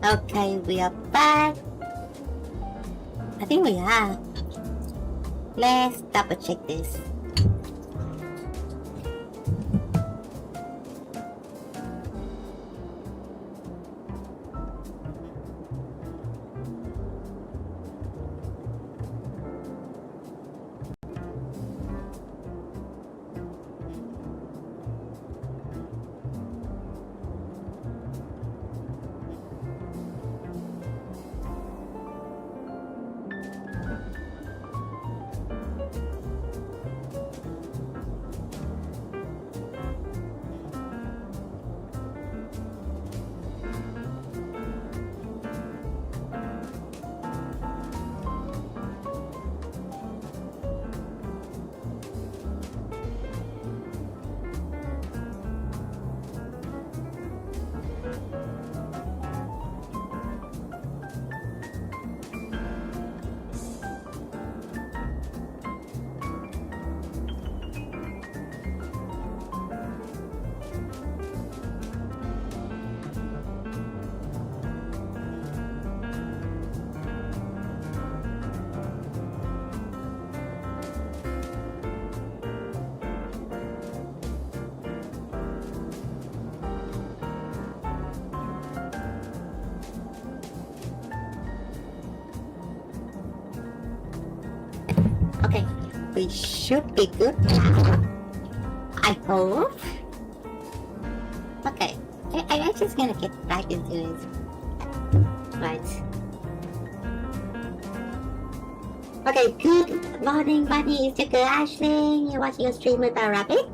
Okay, we are back. I think we are. Let's double check this. Okay, we should be good now. I hope. Okay, I'm just gonna get right into it. Right. Okay, good morning, buddy. It's your girl Ashley. You're watching a stream with our rabbit.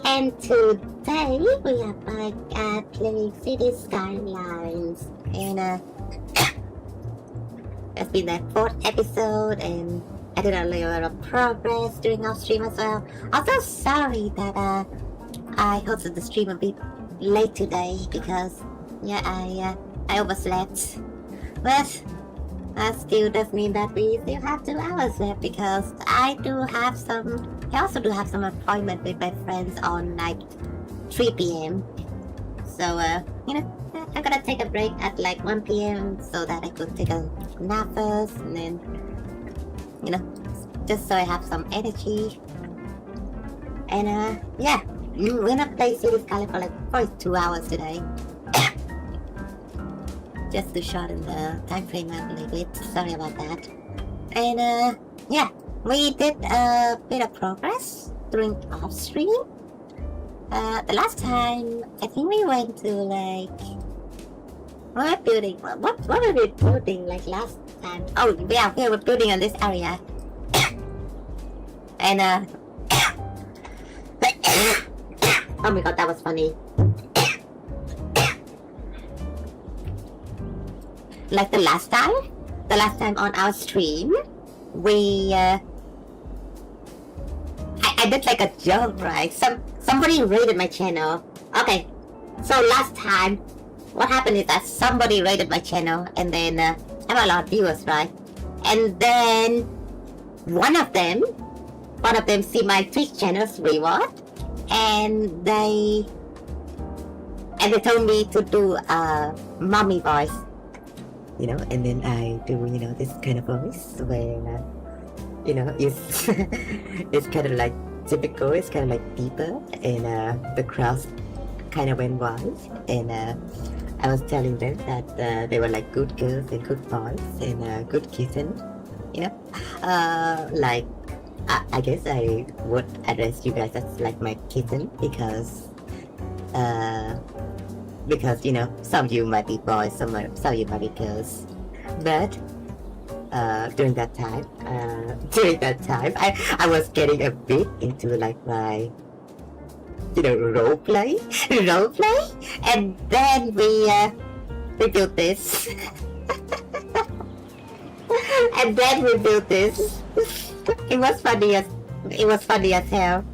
And today we are back at Vietnamese City Skylines. And it's been the 4th episode, and I did a lot of progress during our stream as well. I'm so sorry that I hosted the stream a bit late today because I overslept. But that still does mean that we still have 2 hours left because I also do have some appointment with my friends on like 3 p.m. So I'm gonna take a break at like 1 p.m. so that I could take a nap first, and then just so I have some energy. And we're gonna play City Skyline for like probably 2 hours today. Just to shorten the time frame up a little bit. Sorry about that. And we did a bit of progress during off stream. The last time I think we went to like what building? What were we building like last time? Oh yeah, we were building in this area. And oh my god, that was funny. Like the last time on our stream, we I did like a joke, right? Somebody raided my channel. Okay, so last time, what happened is that somebody raided my channel, and then I have a lot of viewers, right? And then one of them see my Twitch channel's reward, and they told me to do a mommy voice. And then I do, this kind of voice where, it's, it's kind of like typical, it's kind of like deeper, and the crowd kind of went wild, and I was telling them that they were like good girls and good boys and good kittens, like, I guess I would address you guys as like my kitten because some of you might be boys, some of you might be girls, but during that time I was getting a bit into like my roleplay, and then we built this, and then we built this. It was funny as hell.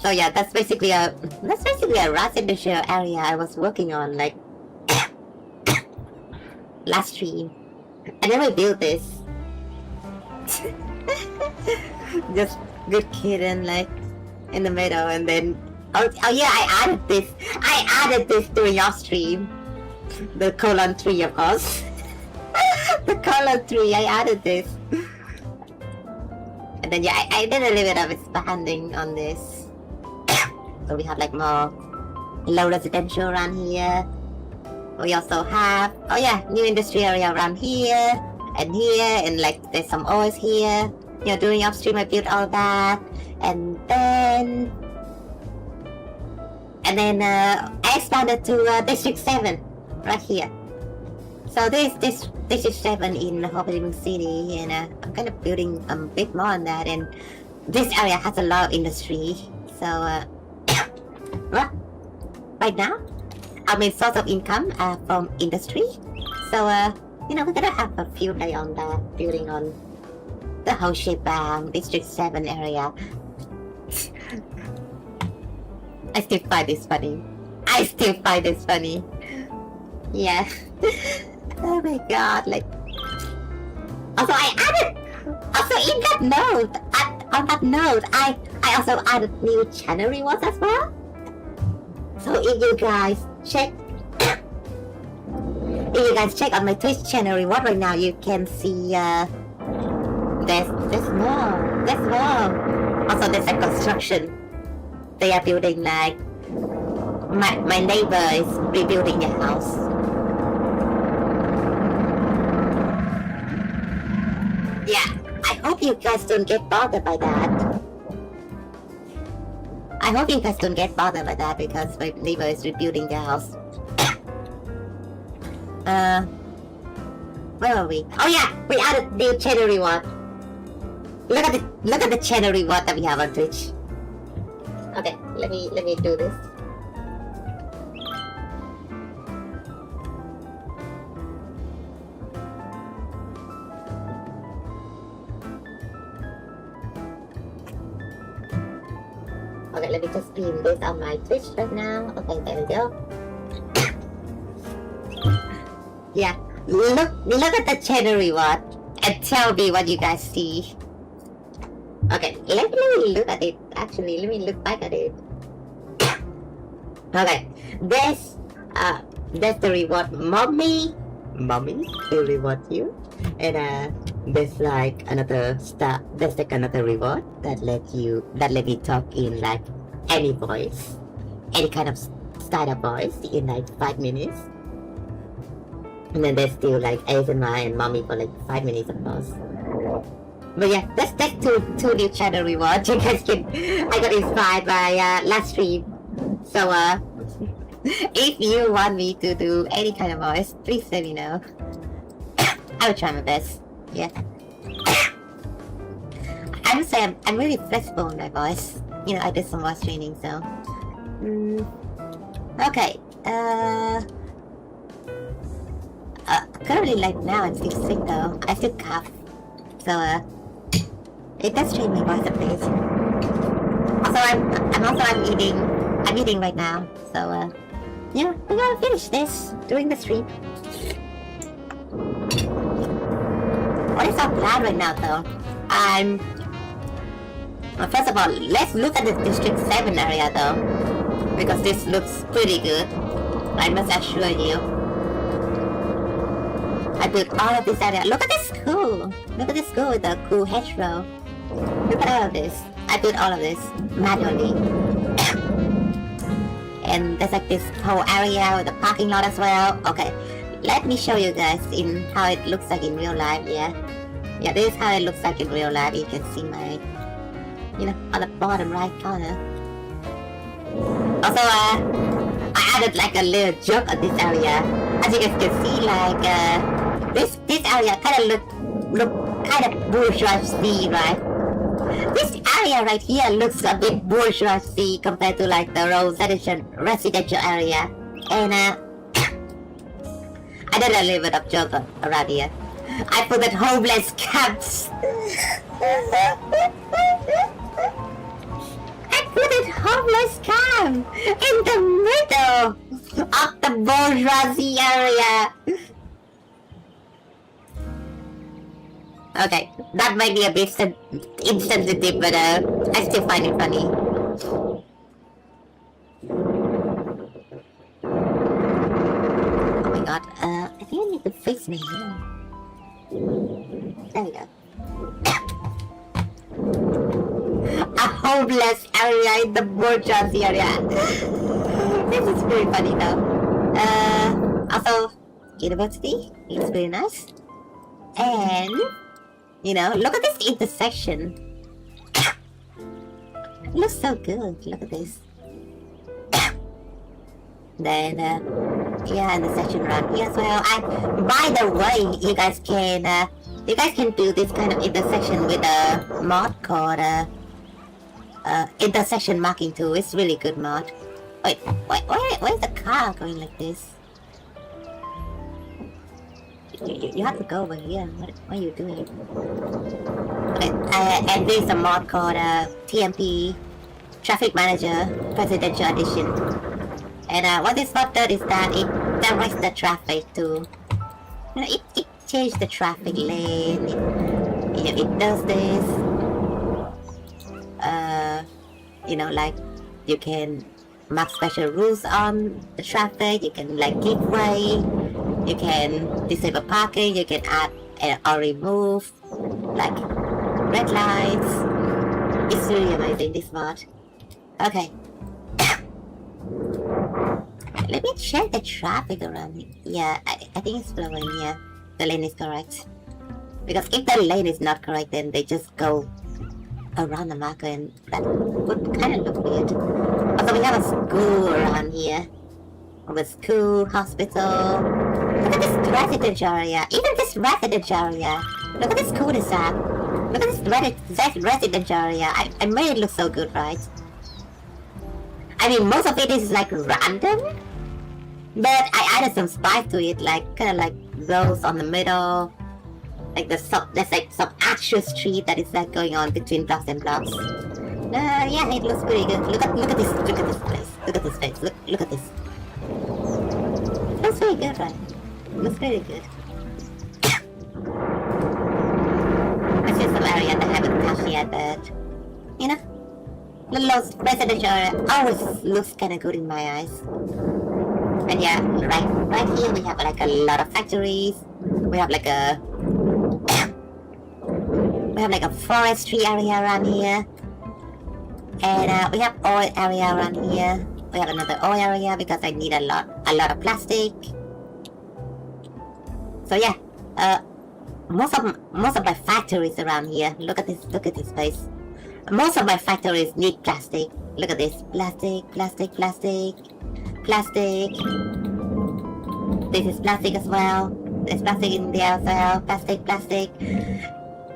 So yeah, that's basically a residential area I was working on like last stream, and then we built this. Just good kitten like in the middle, and then Oh yeah, I added this during your stream. The colon 3, of course. The colon 3, I added this. And then yeah, I did a little bit of expanding on this. So we have like more low residential around here. We also have, oh yeah, new industry area around here and like there's some oils here. You know, during upstream I built all that, and then I expanded to District 7 right here. So this District 7 in Ho Chi Minh City, and I'm kind of building a bit more on that. And this area has a lot of industry. So well, right now our main source of income from industry. So you know, we're gonna have a few days on that, building on the whole shebang, District 7 area. I still find this funny. Yeah. Oh my god, like... Also, I added... Also, in that note, on that note, I also added new channel rewards as well. So if you guys check... if you guys check on my Twitch channel reward right now, you can see, there's more. Also, there's a construction. They are building like... My neighbor is rebuilding their house. Yeah, I hope you guys don't get bothered by that. Because my neighbor is rebuilding their house. Where are we? Oh yeah, we added new channel reward. Look at the channel reward that we have on Twitch. Okay, let me do this. Okay, let me just stream this on my Twitch right now. Okay, there we go. Yeah, look at the channel reward and tell me what you guys see. Okay, let me look at it. Actually, let me look back at it. Okay, there's the reward. Mommy will reward you, and there's like another star. There's like another reward that let me talk in like any voice, any kind of style of voice in like 5 minutes. And then there's still like ASMR and mommy for like 5 minutes, of course. But yeah, that's two new channel rewards. You guys can. I got inspired by last stream. So if you want me to do any kind of voice, please let me know. I will try my best. Yeah. I would say I'm really flexible in my voice. You know, I did some voice training, so. Okay. Currently, like now, I'm still sick though. I still cough. So it does train my voice a bit. Also, I'm eating right now. So yeah, we're gonna finish this during the stream. What is our plan right now, though? Well, first of all, let's look at the District 7 area, though, because this looks pretty good. I must assure you. I built all of this area. Look at this school! Look at this school with the cool hedgerow. Look at all of this. I built all of this manually. And there's like this whole area with the parking lot as well. Okay, let me show you guys in how it looks like in real life. Yeah, this is how it looks like in real life. You can see my, you know, on the bottom right corner. Also, I added like a little joke on this area. As you guys can see, like this area kind of look kind of bourgeoisie, right? This area right here looks a bit bourgeoisie compared to like the residential area. And I did a little bit of joke around here. I put that homeless camps. I put it homeless camp in the middle of the bourgeoisie area. Okay, that might be a bit insensitive, but I still find it funny. god. I think I need to fix my hair. There we go. A homeless area in the bourgeoisie area. This is very funny though. Also, university looks very nice. And, you know, look at this intersection. It looks so good. Look at this. Then, yeah, and the section around here as well. And by the way, you guys can do this kind of intersection with a mod called intersection marking tool. It's really good mod. Wait, why is the car going like this? You have to go over here. What are you doing? And there's a mod called TMP Traffic Manager Presidential Edition. And what this mod does is that it directs the traffic to, you know, it changes the traffic lane. It does this. You know, like you can mark special rules on the traffic. You can like give way. You can disable parking. You can add or remove like red lights. It's really amazing, this mod. Okay. Let me check the traffic around here. Yeah, I think it's flowing. Yeah, the lane is correct. Because if the lane is not correct, then they just go around the marker, and that would kind of look weird. Also, we have a school around here. A school, hospital. Look at this residential area. Even this residential area. Look at this cul-de-sac. Look at this residential area. I made it look so good, right? I mean, most of it is like random, but I added some spice to it, like kind of like roads on the middle, like there's like some actual street that is like going on between blocks and blocks. Yeah, it looks pretty good. Look at this place. Look at this place. Look at this. It looks very good, right? It looks really good. This is some area that I haven't touched yet, but you know. Little residential area always looks kind of good in my eyes. And yeah, right here we have like a lot of factories. We have like a forestry area around here, and we have oil area around here. We have another oil area because I need a lot of plastic. So yeah, most of my factories around here. Look at this place. Most of my factories need plastic. Look at this. Plastic. This is plastic as well. There's plastic in there as well. Plastic.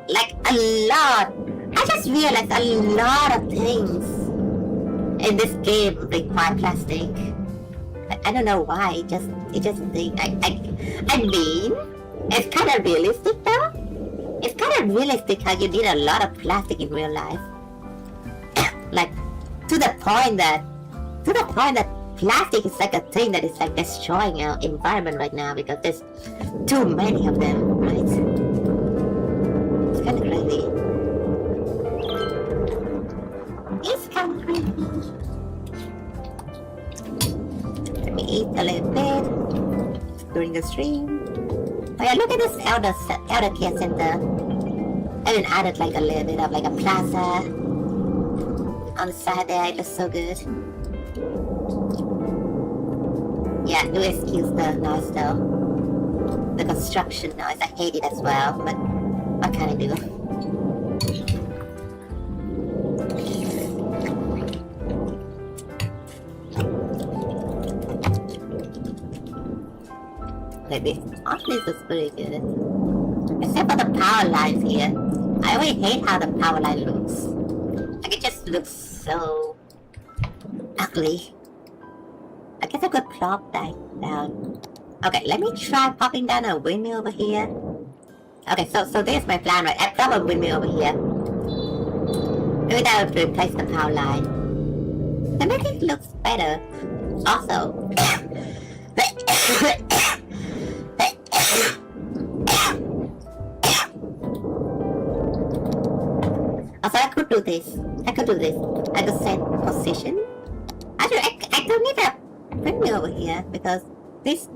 Like a lot. I just realized a lot of things in this game require plastic. I don't know why. It just think. I mean, it's kind of realistic though. It's kind of realistic how you need a lot of plastic in real life. Like, to the point that plastic is like a thing that is like destroying our environment right now because there's too many of them, right? It's kind of crazy. It's kind of crazy. Let me eat a little bit during the stream. Oh yeah, look at this elder care center. I even added like a little bit of like a plaza on the side there. It looks so good. Yeah, do excuse the noise though. The construction noise, I hate it as well, but what can I do? Like this, all this is pretty good. Except for the power lines here. I always hate how the power line looks. Like it just looks so ugly. I guess I could plop that down. Okay, let me try popping down a windmill over here. Okay, so there's my plan, right? I plop a windmill over here. Maybe that would replace the power line. That makes it looks better. Also, also, I could do this. I could set position. Actually, I don't need a windmill over here because this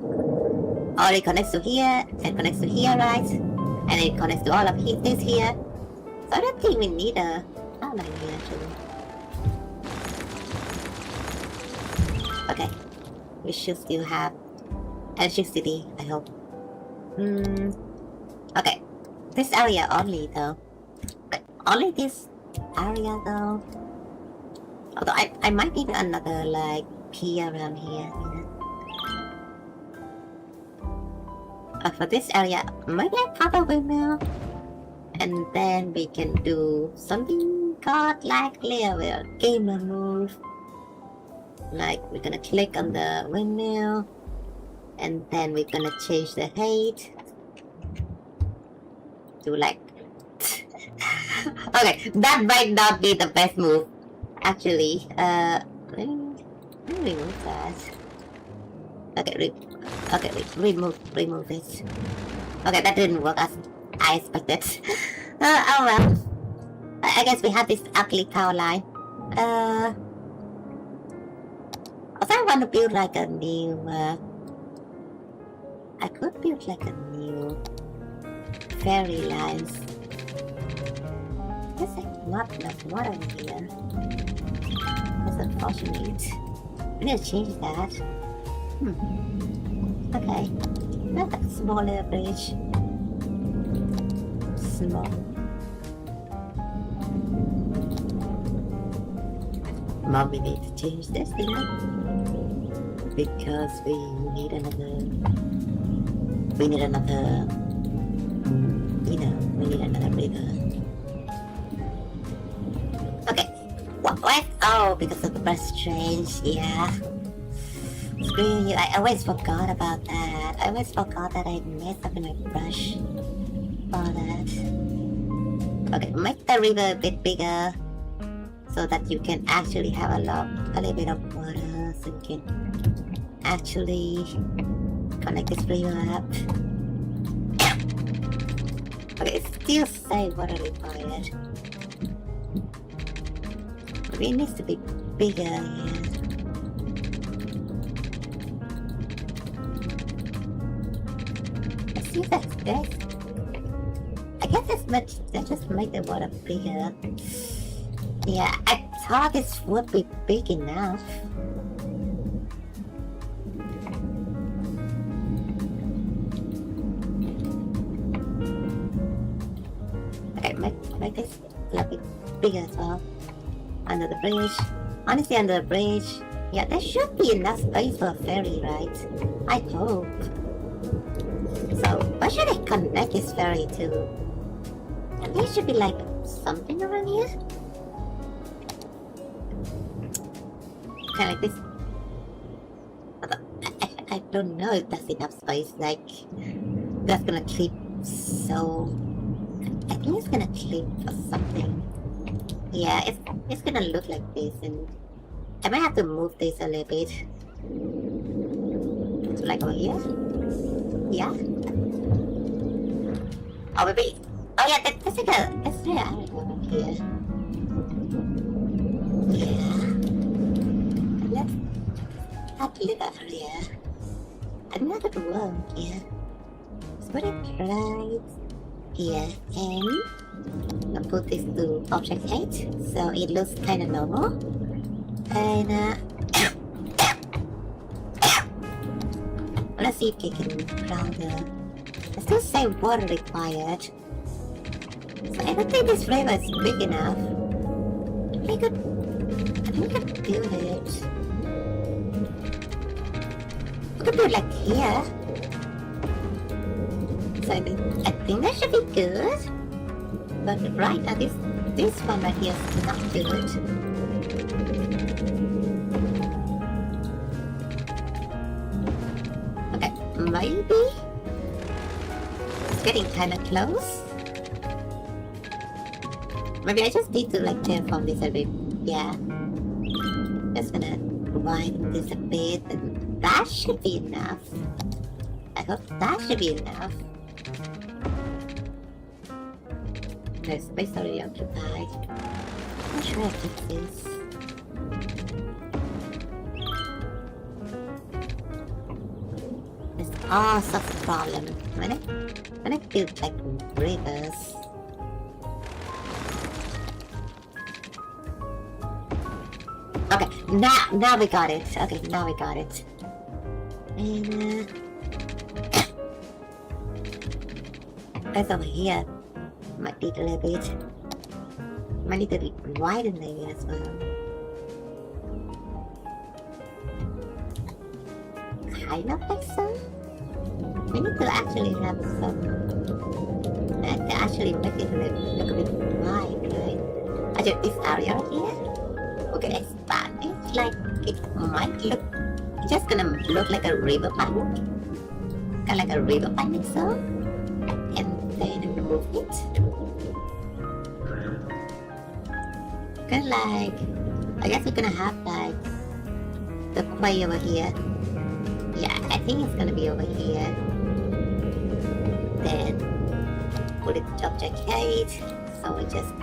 or it connects to here, and connects to here, right? And it connects to all of this here. So I don't think we need a power line here actually. Okay, we should still have electricity, I hope. Okay, this area only though. But only this area though. Although I might need another like pier around here. For this area, maybe I pop a windmill, and then we can do something called like level gamer move. Like we're gonna click on the windmill, and then we're gonna change the height to like. Okay, that might not be the best move, actually. Let me remove that. Okay, remove it. Okay, that didn't work as I expected. Oh well. I guess we have this ugly power line. Also I want to build like a new, I could build like a new ferry lines. There's like not enough water in here. That's unfortunate. We need to change that. Okay. That's a smaller bridge. Small. Mom, we need to change this, you know? Because we need another, you know, we need another river. Okay. What? Oh, because of the bus change, yeah. Screw you, I always forgot about that. I always forgot that I messed up in my brush for that. Okay, make the river a bit bigger so that you can actually have a little bit of water, so you can actually connect this river up. Okay, it still say water required. Maybe it needs to be bigger, yeah. I see that's best. I guess let's just make the water bigger. Yeah, I thought this would be big enough. Okay, make this a little bit bigger as well. Under the bridge. Honestly, under the bridge. Yeah, there should be enough space for a ferry, right? I hope. So, where should I connect this ferry to? There should be like something around here. Kind of like this. I don't know if that's enough space. Like, that's gonna clip. So, I think it's gonna clip or something. Yeah, it's gonna look like this, and I might have to move this a little bit. So like over here. Yeah. Oh, maybe. Oh yeah, that's like a. That's really over here. Yeah. Let's have to look over here. Another one here. So put it right here, and I'll put this to object 8, so it looks kind of normal. And let's see if we can ground the. I still say water required. So I don't think this river is big enough. I think we could build it. We could build like here. So I think that should be good. But right now this one right here is not good. Okay, maybe it's getting kind of close. Maybe I just need to like terraform this a bit. Yeah, just gonna widen this a bit, and that should be enough. I hope that should be enough. The space already occupied. I'm sure I did this. Let's all sorts of problem when I build like rivers. Okay, now we got it. Okay, now we got it. And that's over here. Might need a little bit. Might need to be widen maybe as well. Kind of like so. We need to actually have some. To actually make it look a bit wide, right? Actually, this area here, we can expand it. Like it might look. It's just gonna look like a river bank, kind of like a river bank, so. And then move it. Kind of like, I guess we're gonna have like the quay over here. Yeah, I think it's gonna be over here. Then put it object height, so it just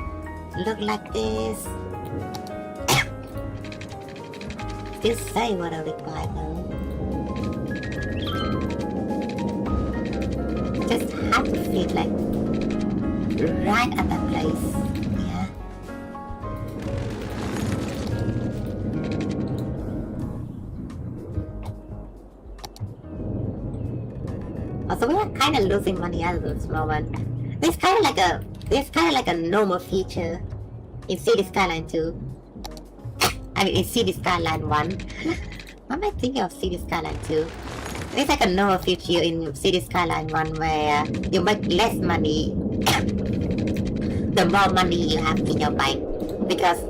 look like this. Still say what I require though. Just have to fit like right at that place. Yeah. Also, we are kind of losing money at this moment. It's kind of like a normal feature in City Skyline 2. I mean, in City Skyline 1. What am I thinking of City Skyline 2? It's like a normal feature in City Skyline 1 where you make less money the more money you have in your bank, because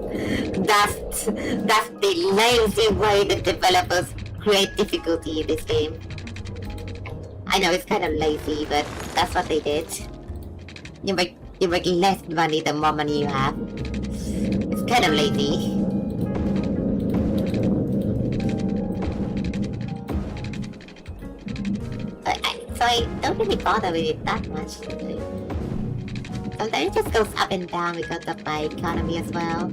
that's the lazy way the developers create difficulty in this game. I know it's kind of lazy, but that's what they did. You make less money the more money you have. It's kind of lazy. So I don't really bother with it that much. Sometimes it just goes up and down because of my economy as well.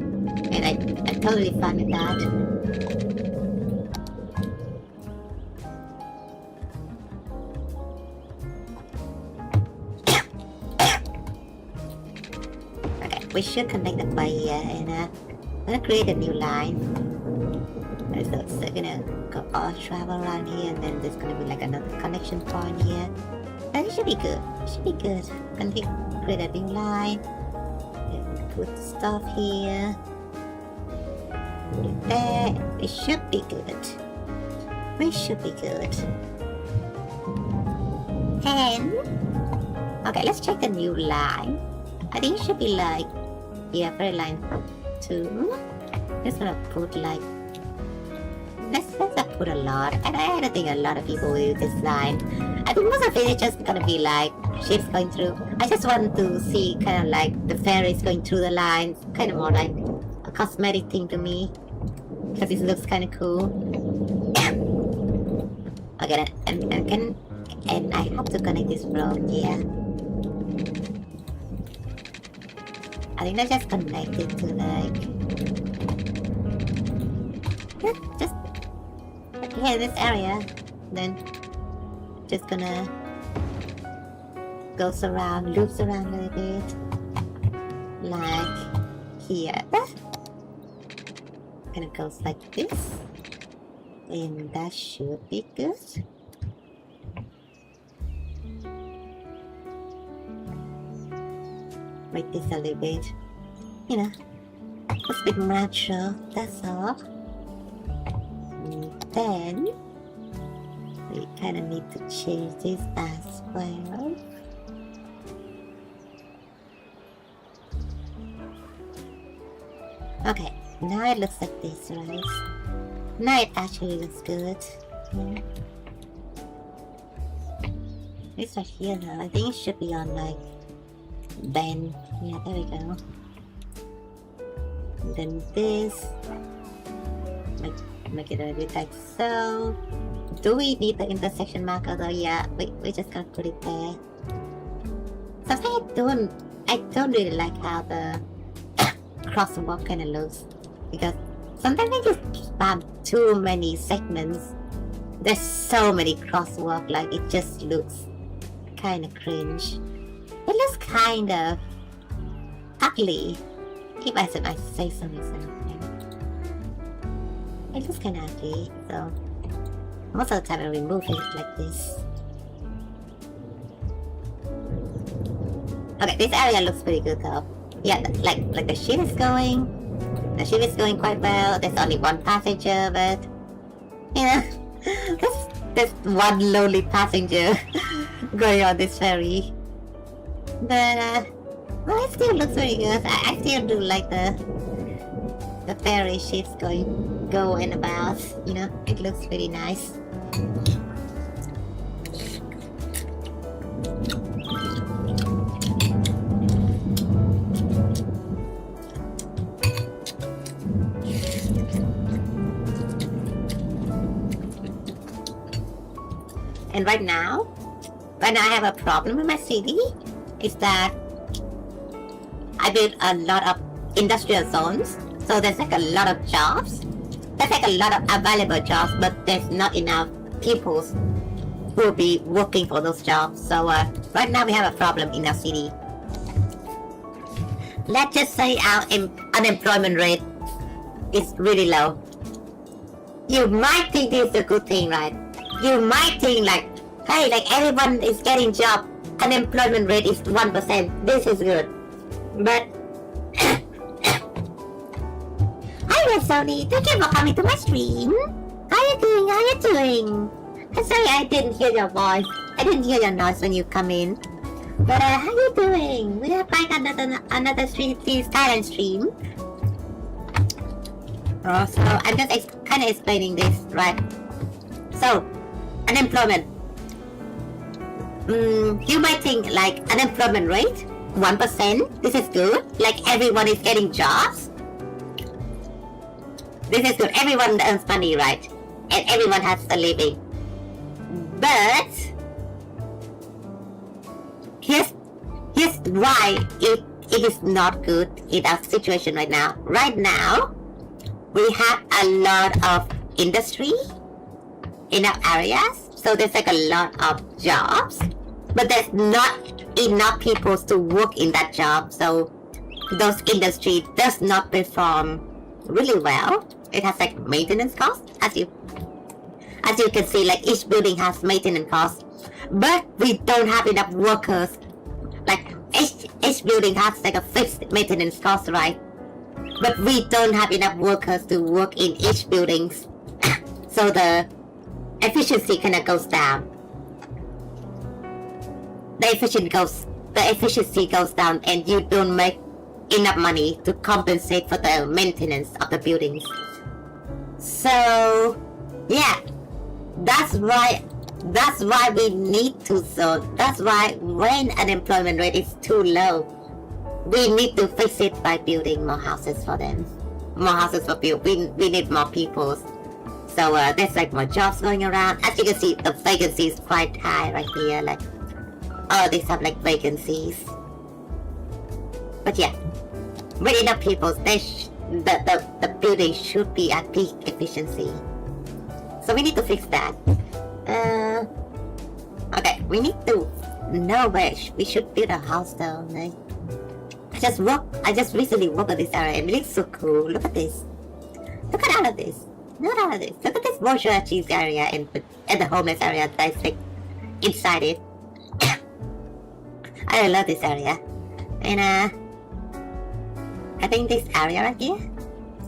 And I'm totally fine with that. Okay, we should connect the by here, and I'm gonna create a new line. So it's gonna go all travel around here, and then there's gonna be like another connection point here. And it should be good. It should be good. Continue, create a new line. Put stuff here. Put it there. It should be good. We should be good. And okay, let's check the new line. I think it should be like, yeah, for line 2. Just gonna put like, let's put a lot. And I don't think a lot of people will use this line. I think most of it is just gonna be like ships going through. I just want to see kind of like the ferries going through the lines. Kind of more like a cosmetic thing to me, because it looks kind of cool. Okay, and I have to connect this road here. I think I just connect it to like, yeah, just here, this area. Then just gonna goes around, loops around a little bit, like here. And it goes like this, and that should be good. Make this a little bit, you know, it's a bit natural, that's all. And then we kind of need to change this as well. Okay, now it looks like this, right? Now it actually looks good. Yeah. This right here though, I think it should be on like bend. Yeah, there we go. And then this, make it a bit like so. Do we need the intersection marker though? Yeah, we just gonna put it there. Sometimes I don't really like how the crosswalk kind of looks, because sometimes I just spam too many segments There's so many crosswalk, like it just looks kind of cringe. It looks kind of ugly, if I say so myself. It looks kind of ugly, so most of the time I remove it like this. Okay, this area looks pretty good though. Yeah, like the ship is going. The ship is going quite well. There's only one passenger, but you know, there's one lonely passenger going on this ferry. But well, it still looks very good. I still do like the ferry ships going about. You know, it looks really nice. And right now I have a problem in my city. Is that I built a lot of industrial zones, so there's like a lot of jobs. There's like a lot of available jobs, but there's not enough people who will be working for those jobs. So right now we have a problem in our city. Let's just say our unemployment rate is really low. You might think this is a good thing, right? You might think like, hey, like everyone is getting job. Unemployment rate is 1%. This is good. But hi Sony, thank you for coming to my stream. How you doing? How you doing? I'm sorry I didn't hear your voice. I didn't hear your noise when you come in. But how you doing? We have like another stream, Skylines stream. So I'm just kind of explaining this, right? So unemployment. You might think like unemployment rate 1%. This is good. Like everyone is getting jobs. This is good. Everyone earns money, right? And everyone has a living. But here's why it is not good in our situation right now. Right now, we have a lot of industry in our areas. So there's like a lot of jobs, but there's not enough people to work in that job. So those industry does not perform really well. It has like maintenance costs, as you can see, like each building has maintenance costs, but we don't have enough workers. Like each building has like a fixed maintenance cost, right? But we don't have enough workers to work in each buildings. So the efficiency kind of goes down. The efficiency goes down, and you don't make enough money to compensate for the maintenance of the buildings. So yeah, that's why we need to zone. That's why when unemployment rate is too low, we need to fix it by building more houses for them. More houses for people. We need more people. So there's like more jobs going around. As you can see, the vacancy is quite high right here. Like, oh, these have like vacancies. But yeah, with enough people, the building should be at peak efficiency. So we need to fix that. Okay, we need to know where we should build a house though. Like, I just recently walked on this area and it looks so cool. Look at this. Look at all of this. Look at all of this. Look at this bourgeois cheese area and the homeless area that's like inside it. I love this area. And I think this area right here.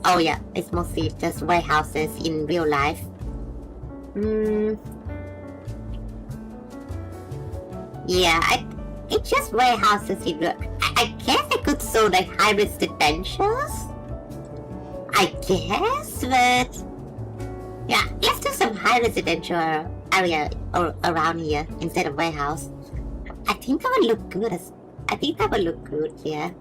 Oh yeah, it's mostly just warehouses in real life. Yeah, it's just warehouses in real. I guess I could sell like high residentials. I guess, but yeah, let's do some high residential area around here instead of warehouse. I think that would look good. Yeah.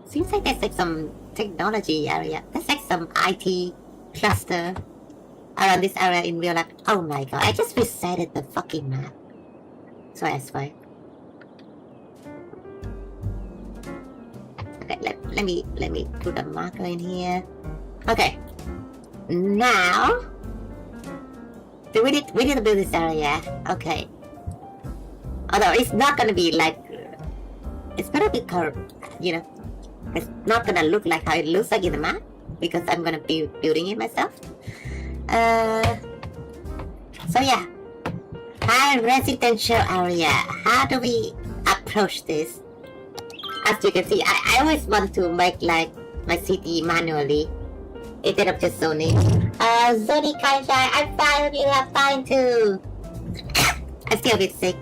Seems like there's like some technology area. There's like some IT cluster around this area in real life. Oh my god! I just resetted the fucking map. Sorry, I swear. Okay, let me put a marker in here. Okay. Now we need to build this area. Okay. Although it's not gonna be like, it's gonna be you know, it's not gonna look like how it looks like in the map because I'm gonna be building it myself. So yeah, high residential area. How do we approach this? As you can see, I always want to make like my city manually instead of just zoning. Zoning kind of, I'm fine. You are fine too. I'm still a bit sick.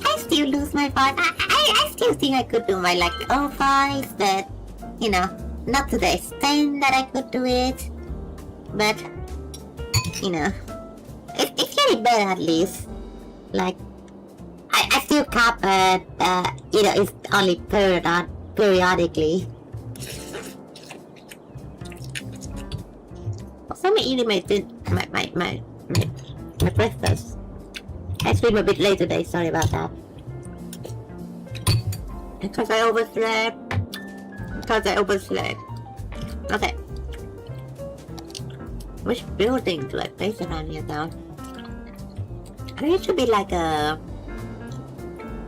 I still lose my voice. I still think I could do my like old voice, but you know, not to the extent that I could do it. But you know, it's getting better at least. Like I still cough, but you know, it's only periodically. Someone eating my breakfast. I stream a bit late today, sorry about that. Because I overslept. Okay. Which building do I place around here though? I think it should be like a...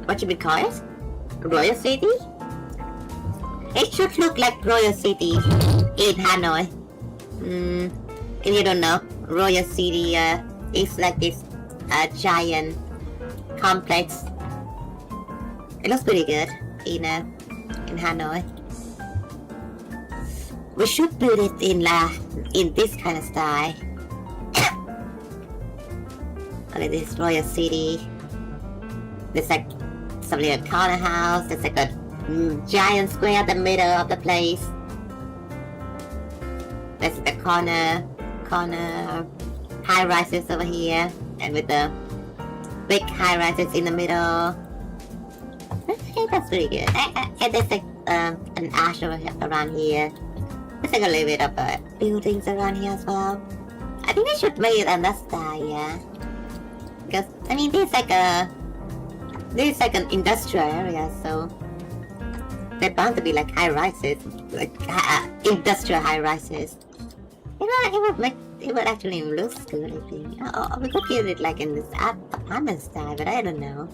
what should we call it? Royal City? It should look like Royal City in Hanoi. If you don't know, Royal City is like this giant complex. It looks pretty good in Hanoi. We should build it in this kind of style. Okay, this is Royal City. There's like some little corner house. There's like a giant square in the middle of the place. There's the corner high rises over here, and with the big high rises in the middle. Okay, that's pretty good. And there's like an arch around here. There's like a little bit of buildings around here as well. I think I should make it on that style, yeah. Because I mean, this is like an industrial area, so they're bound to be like high rises, like industrial high rises. It would actually look good, I think. Oh, we could build it like in this apartment style, but I don't know.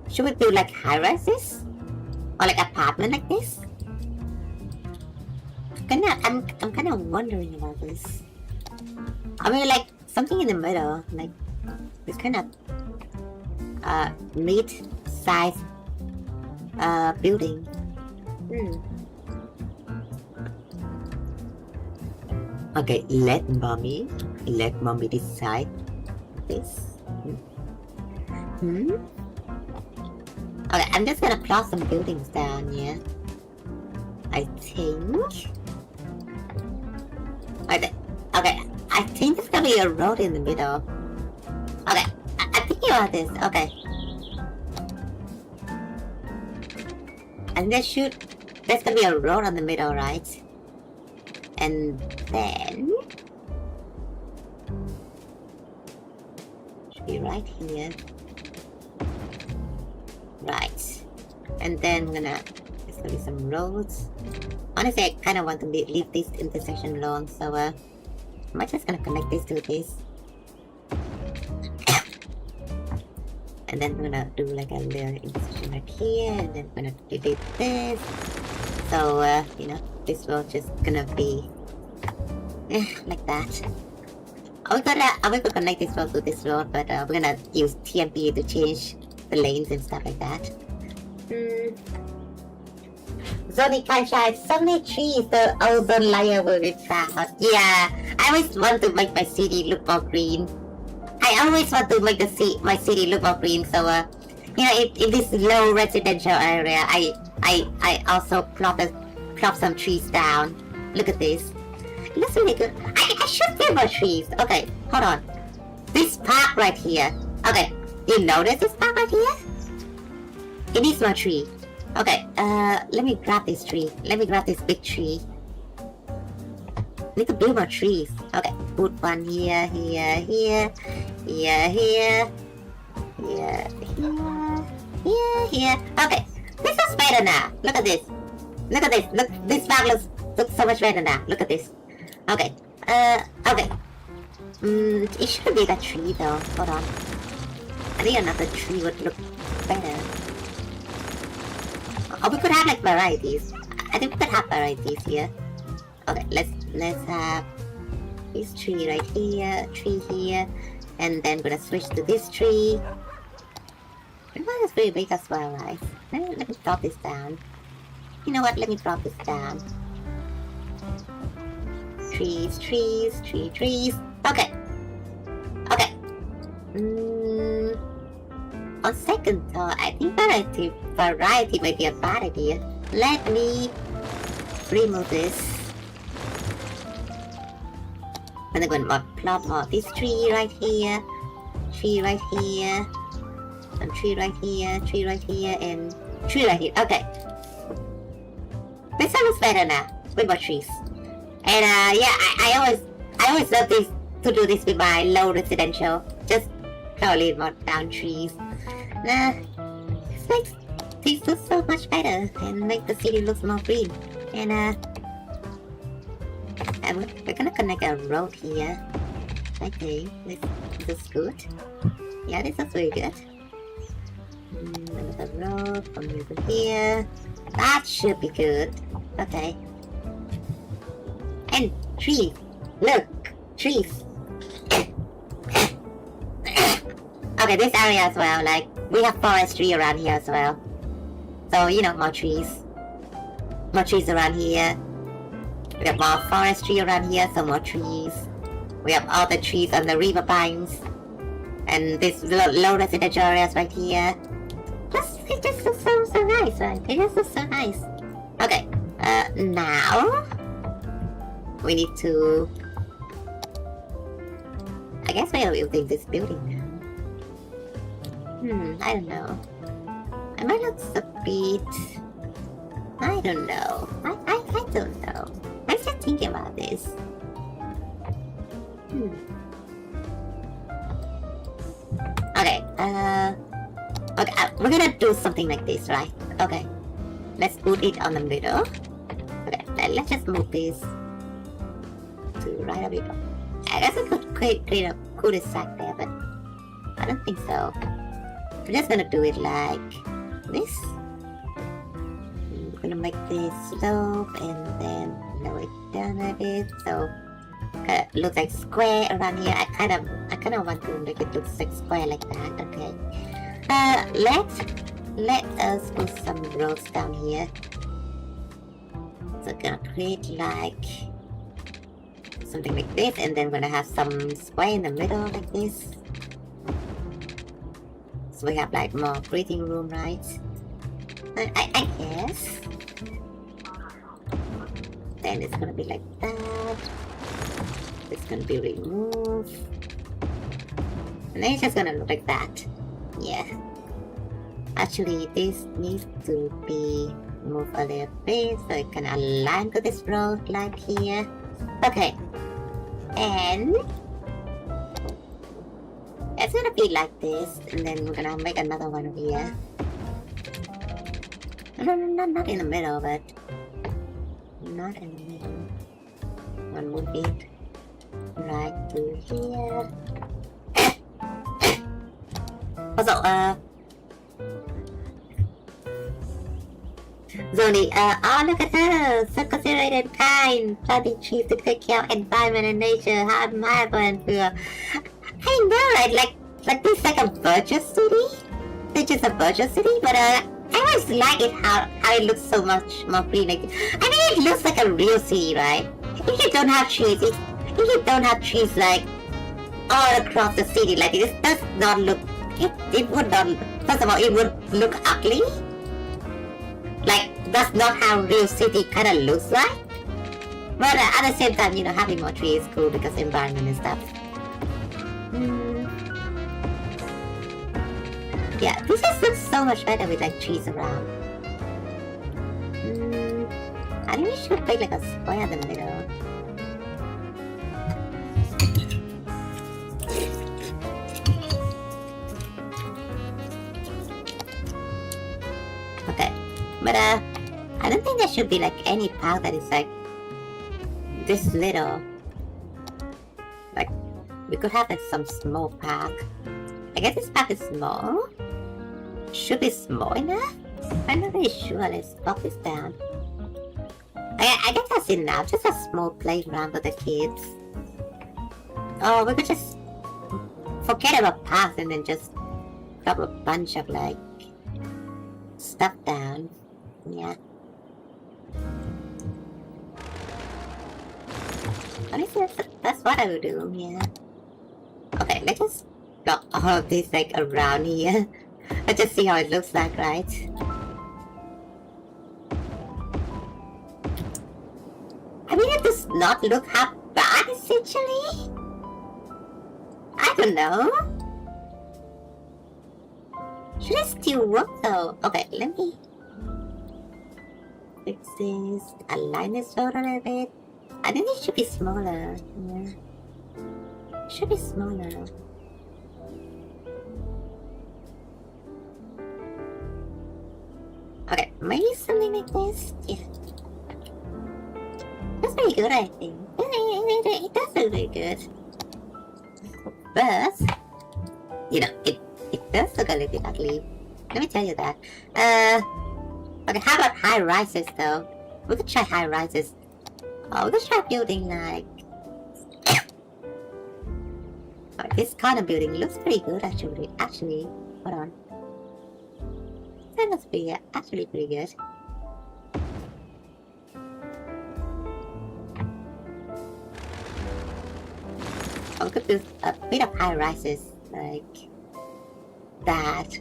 Should we build like high rises? Or like apartment like this? I'm kind of wondering about this. I mean, like something in the middle, like this kind of mid-size building. Okay, let mommy decide this. Okay, I'm just gonna plot some buildings down here. I think. Okay, I think there's gonna be a road in the middle. Okay, I'm thinking about this. Okay. And there's gonna be a road on the middle, right? And then should be right here. Right. And then there's gonna be some roads. Honestly, I kinda want to leave this intersection alone, so I'm just gonna connect this to this. And then we're gonna do like a little intersection right here, and then we're gonna delete this. So you know, this road just gonna be like that. We could connect this road to this road, but we're gonna use TMP to change the lanes and stuff like that. Zoning sunshine, so many trees, the ozone layer will be found. Yeah, I always want to make my city look more green. I always want to make my city look more green, so you know, in this low residential area, I also plop some trees down. Look at this. It looks really good. I should get more trees. Okay, hold on. This park right here. Okay, you notice this park right here? It needs more tree. Okay, let me grab this tree. Let me grab this big tree. Need to build more trees. Okay, put one here, here, here, here, here, here, here, here. Okay, this looks better now. Look at this. Look at this. Look, this park looks so much better now. Look at this. Okay, Okay. It should be that tree though. Hold on. I think another tree would look better. Oh, we could have like varieties. I think we could have varieties here. Okay, let's have this tree right here, tree here, and then gonna switch to this tree. This one is very big as well, right? Let me drop this down. You know what? Let me drop this down. Trees, trees, trees. Okay. Okay. On second thought, I think variety might be a bad idea. Let me remove this. And I'm going to plop more this tree right here, tree right here, and tree right here, tree right here, and tree right here. Okay. This one looks better now with more trees. And yeah, I always love this to do this with my low residential. Just probably more down trees. This makes things look so much better and make the city look more green. And we're gonna connect a road here. I think this is good. Yeah, this is very good. Another road from here to here. That should be good. Okay. And trees. Look, trees. Okay, this area as well, like, we have forestry around here as well. So, you know, more trees. More trees around here. We have more forestry around here, so more trees. We have all the trees on the river banks. And this low residential areas right here. It just looks so nice, right? It just looks so nice. Okay, now we need to... I guess we're building this building now. I don't know. I might look a bit... I don't know. I don't know. I'm just thinking about this. Okay, okay, we're gonna do something like this, right? Okay. Let's put it on the middle. Okay, let's just move this to right a bit. I guess I could create a cul-de-sac there, but I don't think so. We're just gonna do it like this. We're gonna make this slope and then lower it down a bit, so it looks like square around here. I kind of want to make it look like square like that. Okay. Let us put some roads down here. So gonna create like something like this, and then we're gonna have some square in the middle like this. So we have like more breathing room, right? I guess. Then it's gonna be like that. It's gonna be removed. And then it's just gonna look like that. Yeah. Actually, this needs to be moved a little bit so it can align to this road like here. Okay. And it's gonna be like this, and then we're gonna make another one over here. No, not in the middle, but not in the middle. One move it right to here. Also, Zoni, oh look at her! So considerate and kind, planting trees to take care of environment and nature. How admirable and pure. I know, right? Like this, like a virtual city. It's just a virtual city, but I always like it how it looks so much more green. Like, I mean, it looks like a real city, right? If you don't have trees, if you don't have trees like all across the city, like it does not look. It would not. First of all, it would look ugly. Like, that's not how real city kind of looks like. But at the same time, you know, having more trees is cool because environment and stuff. Yeah, this just looks so much better with like trees around. I think we should make like a square in the middle. Okay. But I don't think there should be like any path that is like this little. Like, we could have like some small park. I guess this park is small. Should be small enough? I'm not really sure. Let's pop this down. I guess that's enough. Just a small playground for the kids. Oh, we could just forget about parks and then just drop a bunch of like stuff down. Yeah. Honestly, that's what I would do. Yeah. Okay, let's just drop all of this like around here. Let's just see how it looks like, right? I mean, it does not look half bad, essentially. I don't know. Should it still work though? Okay, let me fix this. Align this road a little bit. I think it should be smaller. Yeah. It should be smaller. Okay, maybe something like this. Yeah. That's pretty good, I think. It does look very good. But, you know, it does look a little bit ugly. Let me tell you that. Okay, how about high rises though? We could try high rises. Oh, we could try building like... Oh, this kind of building looks pretty good actually. Hold on. That looks pretty, actually pretty good. Oh, we could do a bit of high rises like that.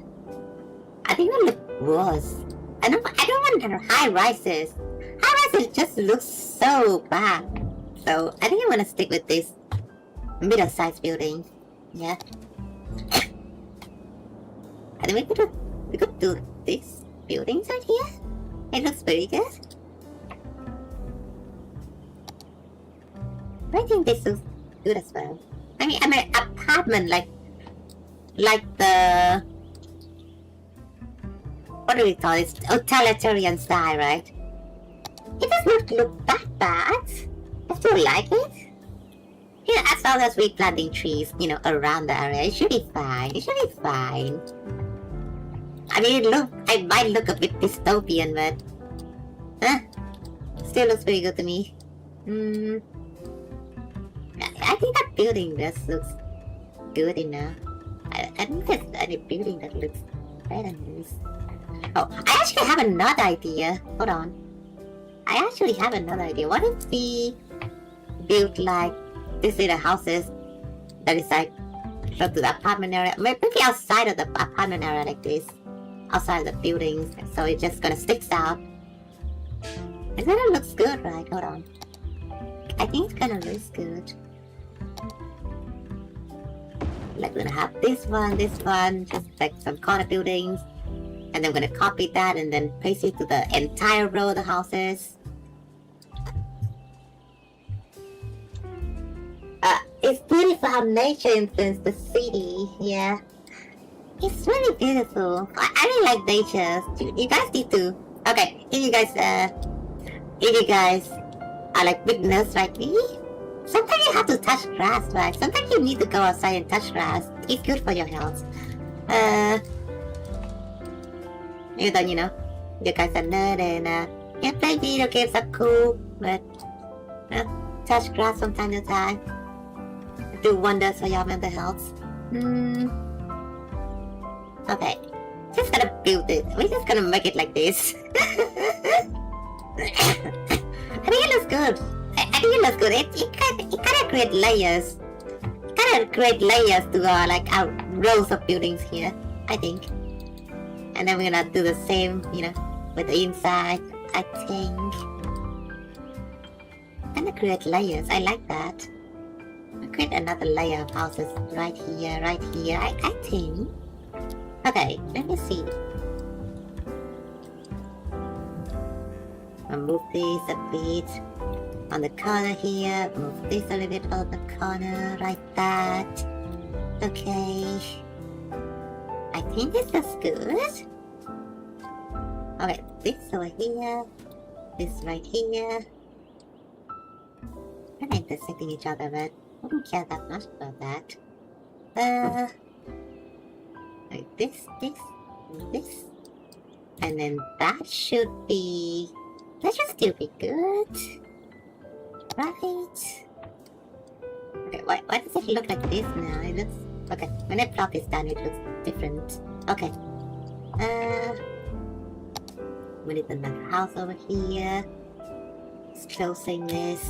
I think it would look worse. I don't want high rises. High rises just looks so bad. So I think I want to stick with this middle-sized building. Yeah. I think we could do this buildings right here. It looks very good. I think this looks good as well. I mean apartment like the, what do we call this? Utilitarian style, right? It does not look that bad. I still like it. You know, as long as we're planting trees, you know, around the area, it should be fine. It should be fine. I mean, it might look a bit dystopian, but still looks pretty good to me. I think that building just looks good enough. I don't think there's any building that looks better than this. Oh, I actually have another idea. Hold on. I actually have another idea. What if we build like these little houses that is like close to the apartment area? Maybe outside of the apartment area like this. Outside of the buildings. So it's just gonna stick out. It's gonna look good, right? Hold on. I think it's gonna look good. Like we're gonna have this one, just like some corner buildings. And then we're gonna copy that and then paste it to the entire row of the houses. It's beautiful nature influenced the city, yeah. It's really beautiful. I really like nature. You guys need to. Okay, if you guys are like witness like me, sometimes you have to touch grass, right? Sometimes you need to go outside and touch grass. It's good for your health. Even though, you know, you guys are nerd and yeah, play video games are cool, but touch grass from time to time. Do wonders for your mental health. Okay, just gonna build it. We're just gonna make it like this. I think it looks good. I think it looks good. It kind of create layers. To like our rows of buildings here. I think. And then we're gonna do the same, you know, with the inside. I think. Kind of create layers. I like that. I'll create another layer of houses right here. I think. Okay, let me see. I'll move this a bit on the corner here. Move this a little bit on the corner, like that. Okay. I think this looks good. Okay, this over here. This right here. They're intersecting each other, but I don't care that much about that. Like this, and then that should still be good, right? Okay, why does it look like this now? It looks okay. When I plot this down, it looks different. Okay. We need another house over here. Just closing this.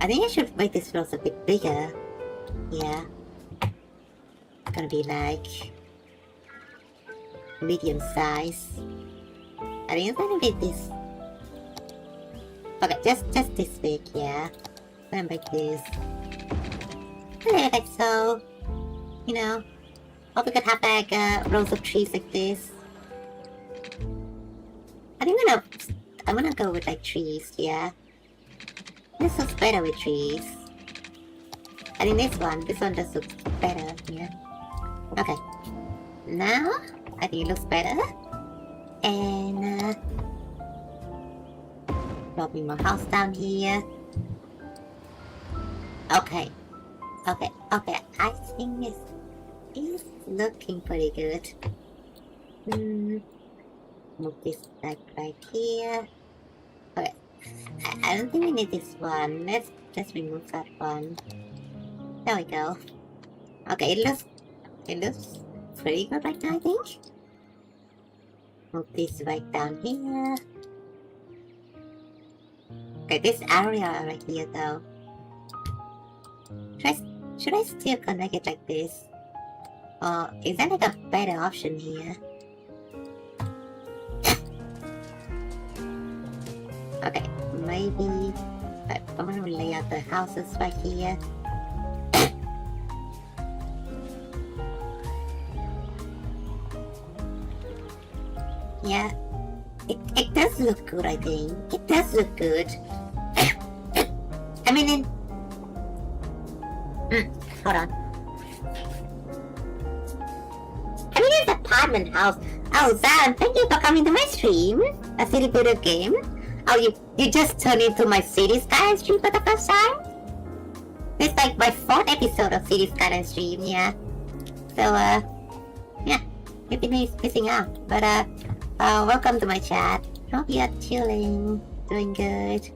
I think I should make this floor a bit bigger. Yeah. It's gonna be like medium size. I think it's gonna be this. Okay, just this big, yeah. Gonna make this. Okay, like so. You know. Or we could have like rows of trees like this. I think I'm gonna go with like trees, yeah. This looks better with trees. I think this one does look better, yeah. Okay. Now, I think it looks better. And, probably more house down here. Okay. I think this is looking pretty good. Move this back right here. Okay. I don't think we need this one. Let's remove that one. There we go. Okay, it looks pretty good right now, I think. Move this right down here. Okay, this area right here though. Should I still connect it like this? Or is that like a better option here? Okay, maybe I'm gonna lay out the houses right here. Yeah, it does look good, I think. It does look good. I mean, hold on. I mean, it's apartment house. Oh, Zan, thank you for coming to my stream. A city builder game. Oh, you just turned into my City Skylines stream for the first time? It's like my 4th episode of City Skylines stream, yeah. So, yeah, you've been missing out. But, welcome to my chat. Hope you're chilling, doing good.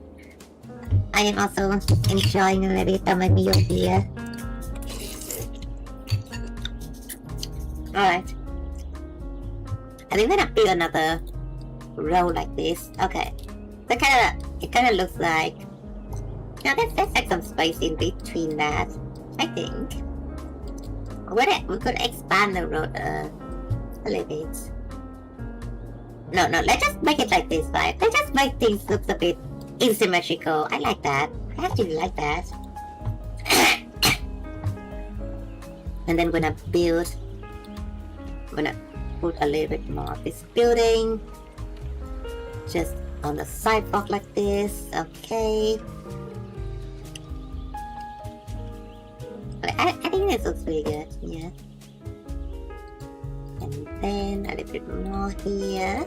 I am also enjoying a little bit of my meal here. Alright. I think I'm gonna build another row like this. Okay. So it kinda looks like... Now there's like some space in between that, I think. We could expand the road a little bit. No, let's just make it like this, right? Let's just make things look a bit asymmetrical. I like that. I actually like that. And then we're gonna build... I'm gonna put a little bit more of this building. Just on the sidewalk like this. Okay. I think this looks pretty good, yeah. And then a little bit more here.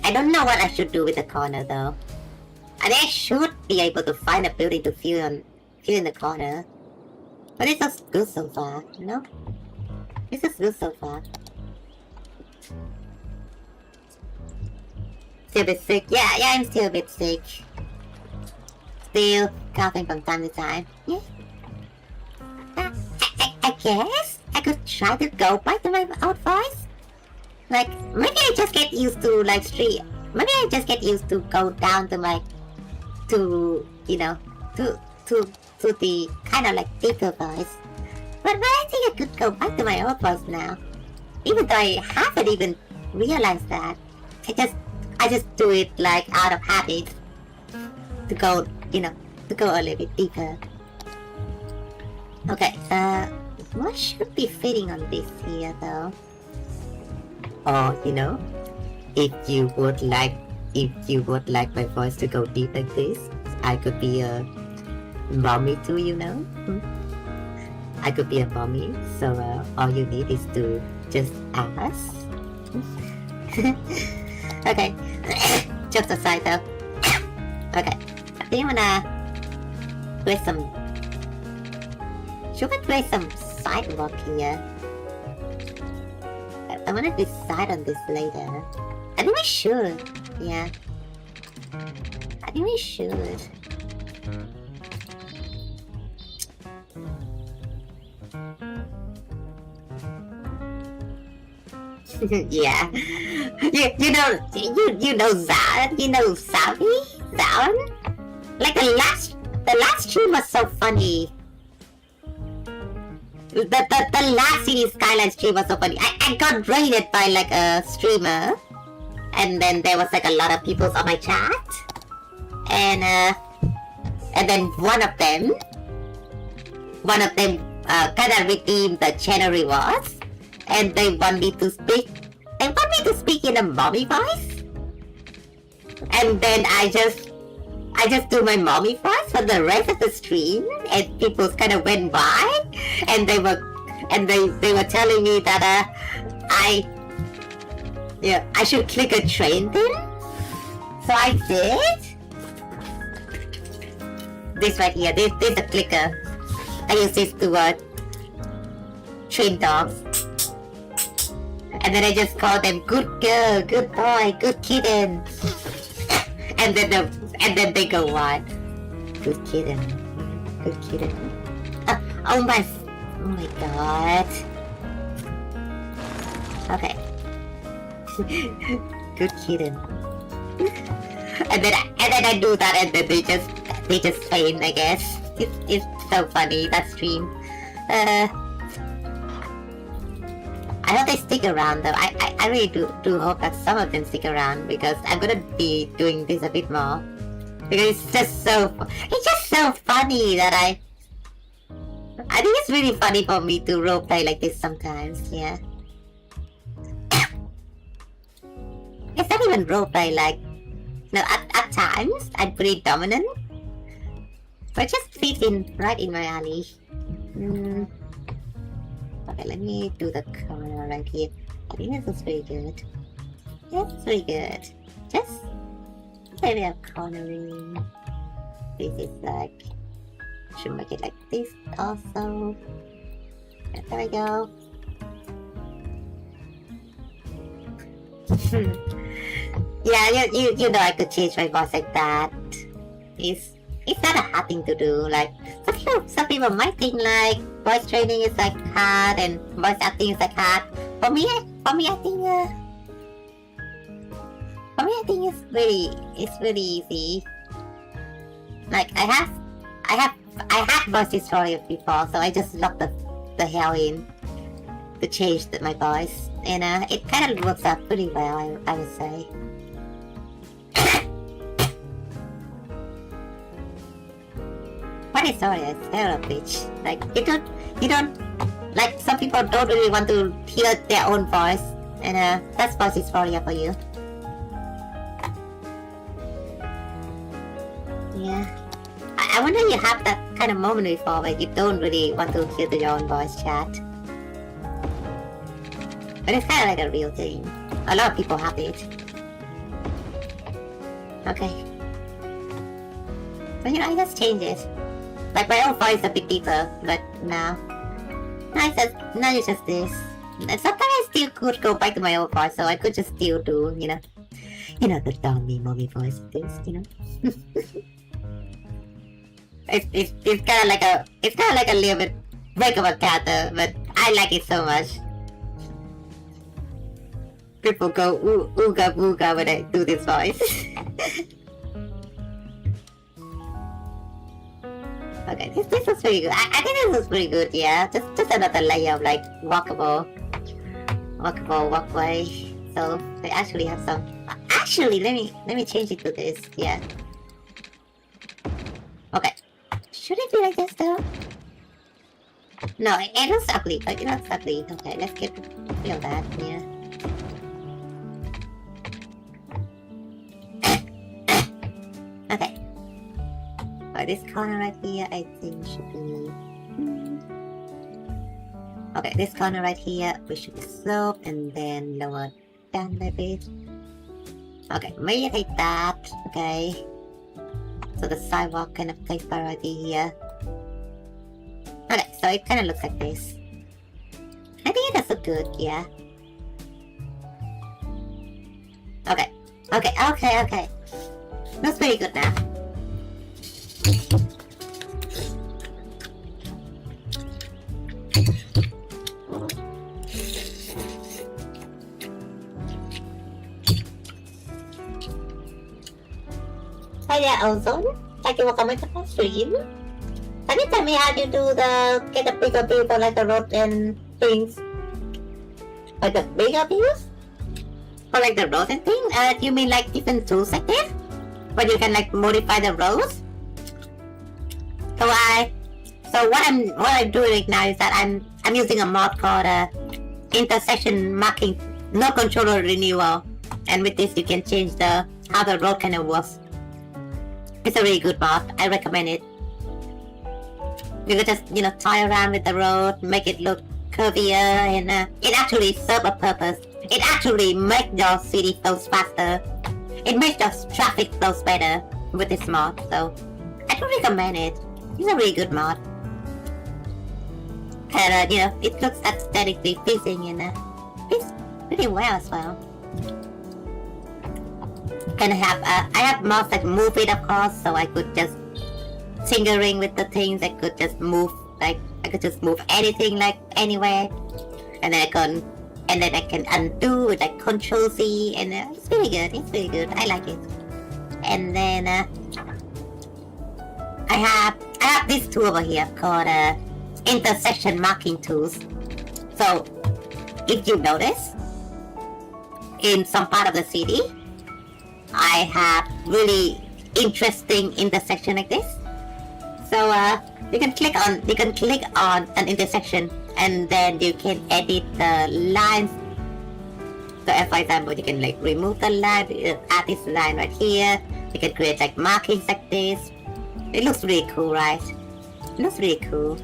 I don't know what I should do with the corner though. I think I should be able to find a building to fill in the corner. But it looks good so far, you know? It looks good so far. Still a bit sick? Yeah, I'm still a bit sick. Still coughing from time to time. Yeah. I guess I could try to go back to my old voice. Like, maybe I just get used to like street. Maybe I just get used to go down to my, you know, to the kind of like deeper voice. But I think I could go back to my old voice now. Even though I haven't even realized that. I just do it like out of habit. To go, you know, to go a little bit deeper. Okay, what should be fitting on this here though? Oh, you know, if you would like my voice to go deep like this, I could be a mommy too, you know? I could be a mommy, so all you need is to just ask. Okay, Just aside though. Okay. I think I'm gonna create some... Should we create some sidewalk here? I'm gonna decide on this later. I think we should. Yeah. I think we should. Yeah. You know Zan? You know Savi? Zan? Like the last stream was so funny. The last city Skylines stream was so funny. I got raided by like a streamer, and then there was like a lot of people on my chat, and then one of them kind of redeemed the channel rewards, and they want me to speak in a mommy voice, and then I just do my mommy voice for the rest of the stream, and people kind of went by, and they were telling me that I should click a train thing. So I did. This right here, this is a clicker. I use this to train dogs. And then I just call them good girl, good boy, good kitten. And then they go what? Good kitten. Good kitten. Oh my god. Okay. Good kitten. and then I do that, and then they just faint, I guess. It's so funny, that stream. I hope they stick around though. I really do hope that some of them stick around, because I'm gonna be doing this a bit more. Because it's just so funny that I think it's really funny for me to roleplay like this sometimes, yeah. It's not even roleplay, like, no, at times I'm pretty dominant, but it just fits in right in my alley. Okay, let me do the corner right here. I think this is pretty good. Yeah, it's pretty good. Just maybe a cornering. This is like, should make it like this also. Yeah, there we go. Yeah, you know I could change my voice like that. It's not a hard thing to do. Like some people might think like voice training is like hard and voice acting is like hard. For me I think it's really easy. Like I have voice dysphoria before, so I just locked the hell in to change my voice, and it kind of works out pretty well, I would say. What is sorry, I scared of bitch. Like you don't like, some people don't really want to hear their own voice, and that's voice dysphoria for you. Yeah. I wonder if you have that kind of moment before where you don't really want to hear your own voice chat. But it's kind of like a real thing. A lot of people have it. Okay. But you know, I just change it. Like my own voice is a bit deeper, but now it's just this. And sometimes I still could go back to my old voice, so I could just still do, the dummy mommy voice things, It's kind of like a little bit break of a character, but I like it so much. People go ooga booga when I do this voice. Okay, this is pretty good. I think this is pretty good, yeah. Just another layer of like walkable walkway. So they actually have some. Actually, let me change it to this. Yeah. Okay. Should it be like this though? No, it looks ugly. It looks ugly. Okay, let's get rid of that. Yeah. Okay. This corner right here, I think should be. Okay, this corner right here, we should slope and then lower down a bit. Okay, maybe take that. Okay. So the sidewalk kind of takes priority here. Okay, so it kind of looks like this. I think it does look good, yeah. Okay, okay. Looks pretty good now. Hi there, Ozone. Thank you for coming to my stream. Can you tell me how you do get the bigger view for like the road and things? Like the bigger views? For like the road and thing? Do you mean like different tools like this? Where you can like modify the roads? So what I'm doing right now is that I'm using a mod called intersection marking no controller renewal, and with this you can change how the road kind of works. It's a really good mod. I recommend it. You can just toy around with the road, make it look curvier, and it actually serves a purpose. It actually makes your city flow faster. It makes your traffic flow better with this mod. So I do recommend it. It's a really good mod. And it looks aesthetically pleasing and fits pretty well as well. And I have mods that move it, of course, so I could just tinkering with the things. I could just move, like I could just move anything like anywhere, and then I can undo with like Control Z, and it's really good. It's really good. I like it. And then I have this tool over here called intersection marking tools. So if you notice, in some part of the city, I have really interesting intersection like this. So you can click on an intersection, and then you can edit the lines. So for example, you can like remove the line, add this line right here. You can create like markings like this. It looks really cool, right? It looks really cool.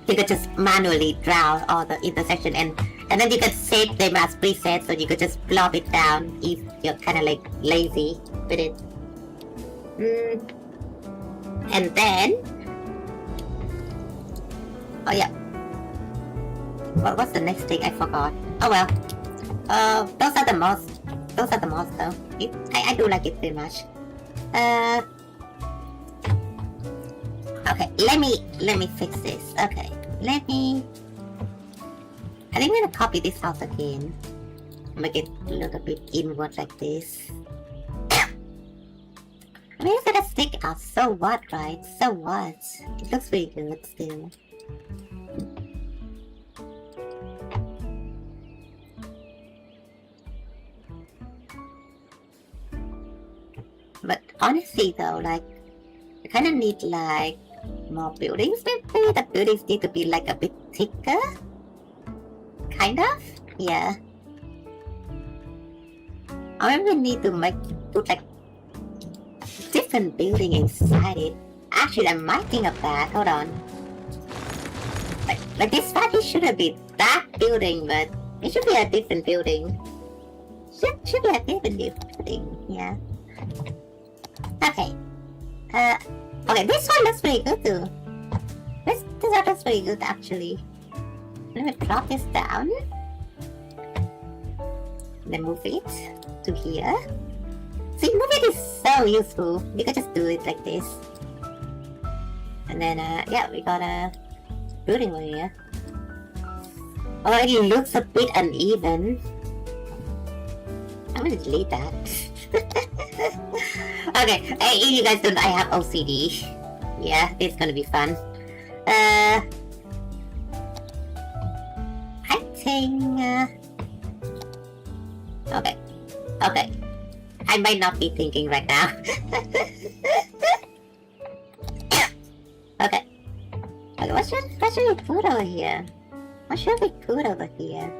You can just manually draw all the intersection, and then you can save them as presets, so you could just plop it down if you're kind of like lazy with it. And then, oh yeah, what's the next thing? I forgot. Oh well, those are the mods. Those are the mods though. I do like it very much. Okay, let me fix this. Okay, I think I'm gonna copy this out again. Make it a little bit inward like this. I mean, it's gonna stick out. So what, right? So what? It looks pretty good still. But honestly though, like, I kinda need like more buildings. Maybe the buildings need to be like a bit thicker. Kind of? Yeah. Or maybe we need to put like different building inside it. Actually, I might think of that. Hold on. Like this probably shouldn't be that building, but it should be a different building. Should be a different building, yeah. Okay. Okay, this one looks pretty good too. This one looks pretty good actually. Let me drop this down. Then move it to here. See, moving is so useful. You can just do it like this. And then, yeah, we got a building over here. Oh, it looks a bit uneven. I'm gonna delete that. Okay, hey, if you guys don't, I have OCD. Yeah, it's gonna be fun. I think, okay. I might not be thinking right now. Okay, what should we put over here? What should we put over here?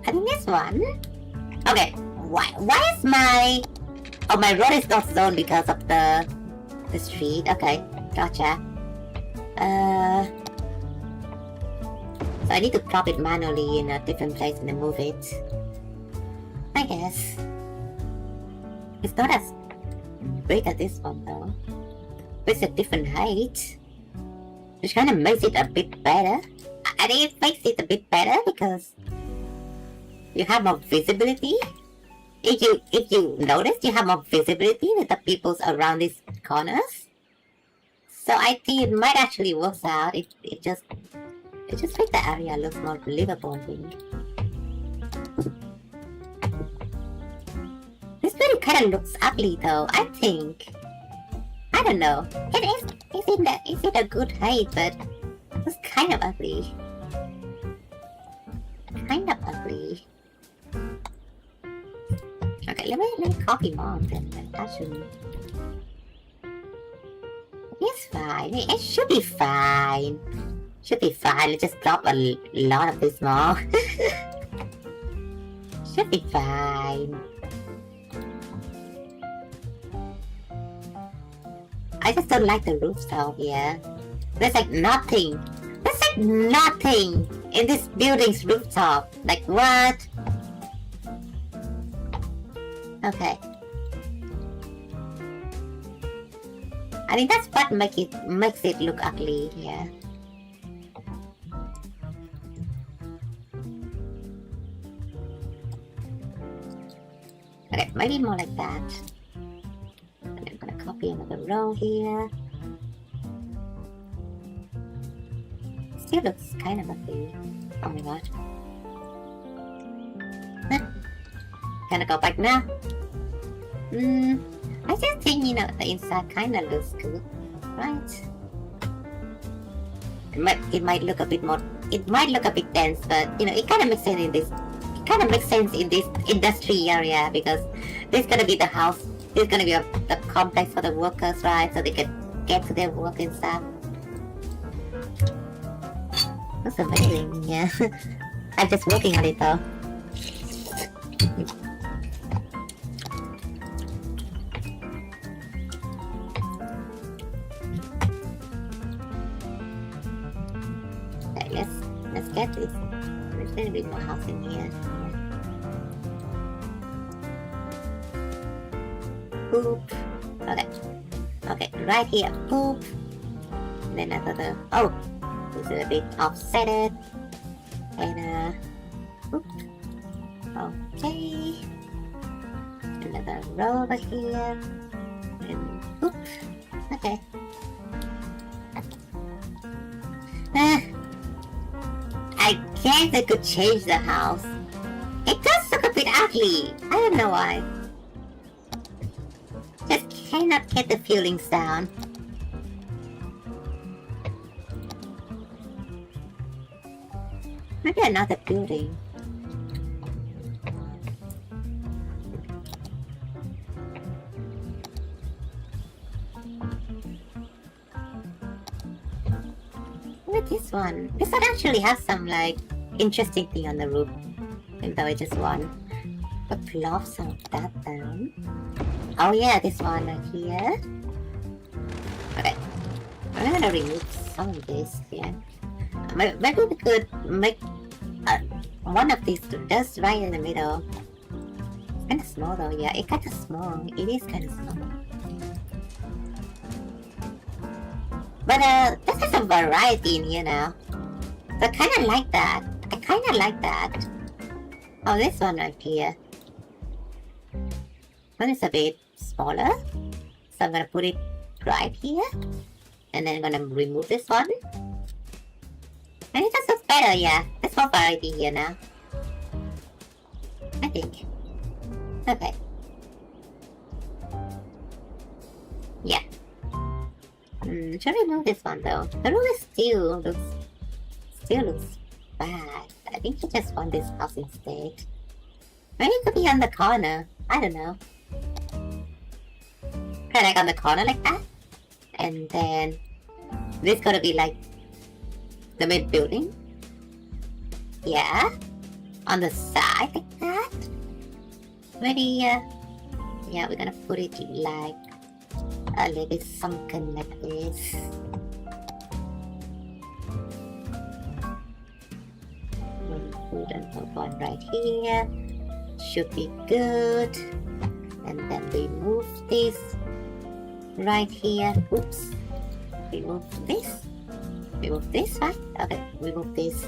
I think this one. Okay, why is my road is not zoned because of the street? Okay, gotcha. So I need to drop it manually in a different place and then move it. I guess. It's not as big as this one though. It's a different height. Which kind of makes it a bit better. I think it makes it a bit better because you have more visibility. If you notice, you have more visibility with the peoples around these corners. So I think it might actually work out. It just makes the area look more livable. This building kind of looks ugly though. I think. I don't know. Is it a good height? But it's kind of ugly. Kind of ugly. Okay, let me copy more then. Actually, it's fine. It should be fine. Should be fine. Let's just drop a lot of this more. Should be fine. I just don't like the rooftop here. There's like nothing. There's like nothing in this building's rooftop. Like what? Okay. I think that's what makes it look ugly here. Okay, maybe more like that. And I'm gonna copy another row here. Still looks kind of ugly. Oh my god. Gonna go back now. I just think, the inside kind of looks good, right? It might look a bit more. It might look a bit dense, but it kind of makes sense in this. It kind of makes sense in this industry area because this is gonna be the house. This is gonna be the complex for the workers, right? So they can get to their work and stuff. That's amazing, yeah. I'm just working on it though. Okay, let's get this. There's a little bit more house in here. Poop. Okay, right here. Poop. And then another. Oh, this is a bit offset. And poop. Okay. Another row over here. And poop. Okay. I guess I could change the house. It does look a bit ugly. I don't know why. Just cannot get the feelings down. Maybe another building. This one. This one actually has some interesting thing on the roof. Even though it's just one. But plop some of that down. Oh yeah, this one right here. Okay. I'm gonna remove some of this here. Maybe we could make one of these just right in the middle. It's kinda small though, yeah. It's kinda small. It is kinda small. But this has some variety in here now. So I kinda like that. I kinda like that. Oh, this one right here. One is a bit smaller. So I'm gonna put it right here. And then I'm gonna remove this one. And it just looks better, yeah. There's more variety here now. I think. Okay. Yeah. Should I remove this one though? The room still looks bad. I think I just want this house instead. Maybe it could be on the corner. I don't know. Kind of on the corner like that. And then this gonna be like the main building. Yeah. On the side like that. Maybe yeah, we're gonna put it like a little bit sunken like this. one right here. Should be good. And then we move this right here. Oops. Remove this. Remove this, right? Okay, remove this.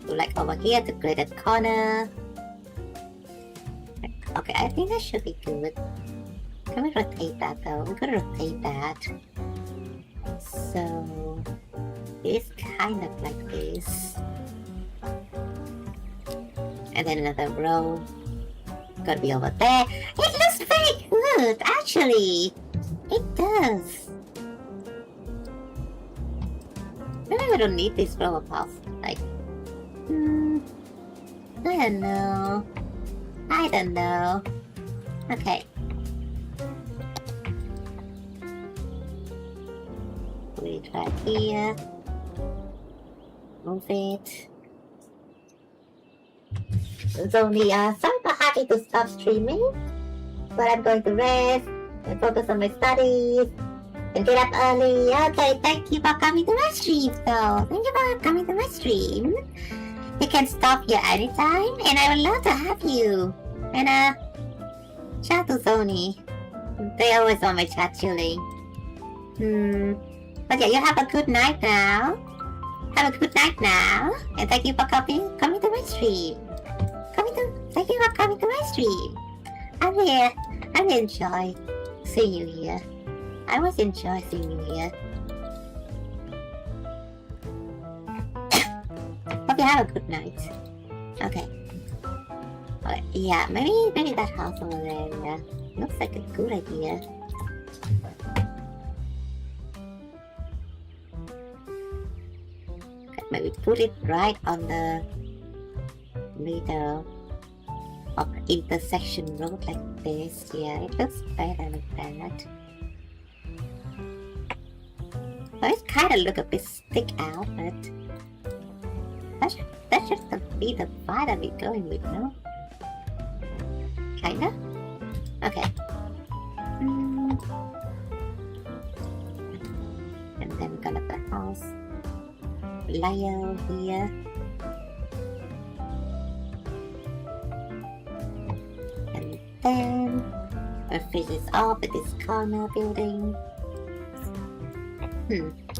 Like over here to create a corner. Okay, I think that should be good. Can we rotate that though? We're gonna rotate that. So it's kind of like this. And then another row. Gonna be over there. It looks very good, actually. It does. Maybe we don't need this row of house. Like, I don't know. I don't know. Okay. Put it right here. Move it. Zonny, sorry for having to stop streaming, but I'm going to rest and focus on my studies and get up early. Okay, thank you for coming to my stream, though. Thank you for coming to my stream. You can stop here anytime, and I would love to have you. And shout to Zonny. They always on my chat chilling. But yeah, you have a good night now. Have a good night now, and thank you for coming to my stream. Thank you for coming to my stream. I really enjoy seeing you here. I always enjoy seeing you here. Hope you have a good night. Okay. Okay, yeah, maybe that house over there, yeah. Looks like a good idea. Okay, maybe put it right on the middle of intersection road like this. Yeah, it looks better like that. Well, it kind of look a bit stick out, but that should be the vibe that we're going with, no? Kinda? Okay. And then we got the house layer here. And then we'll finish this off with this corner building.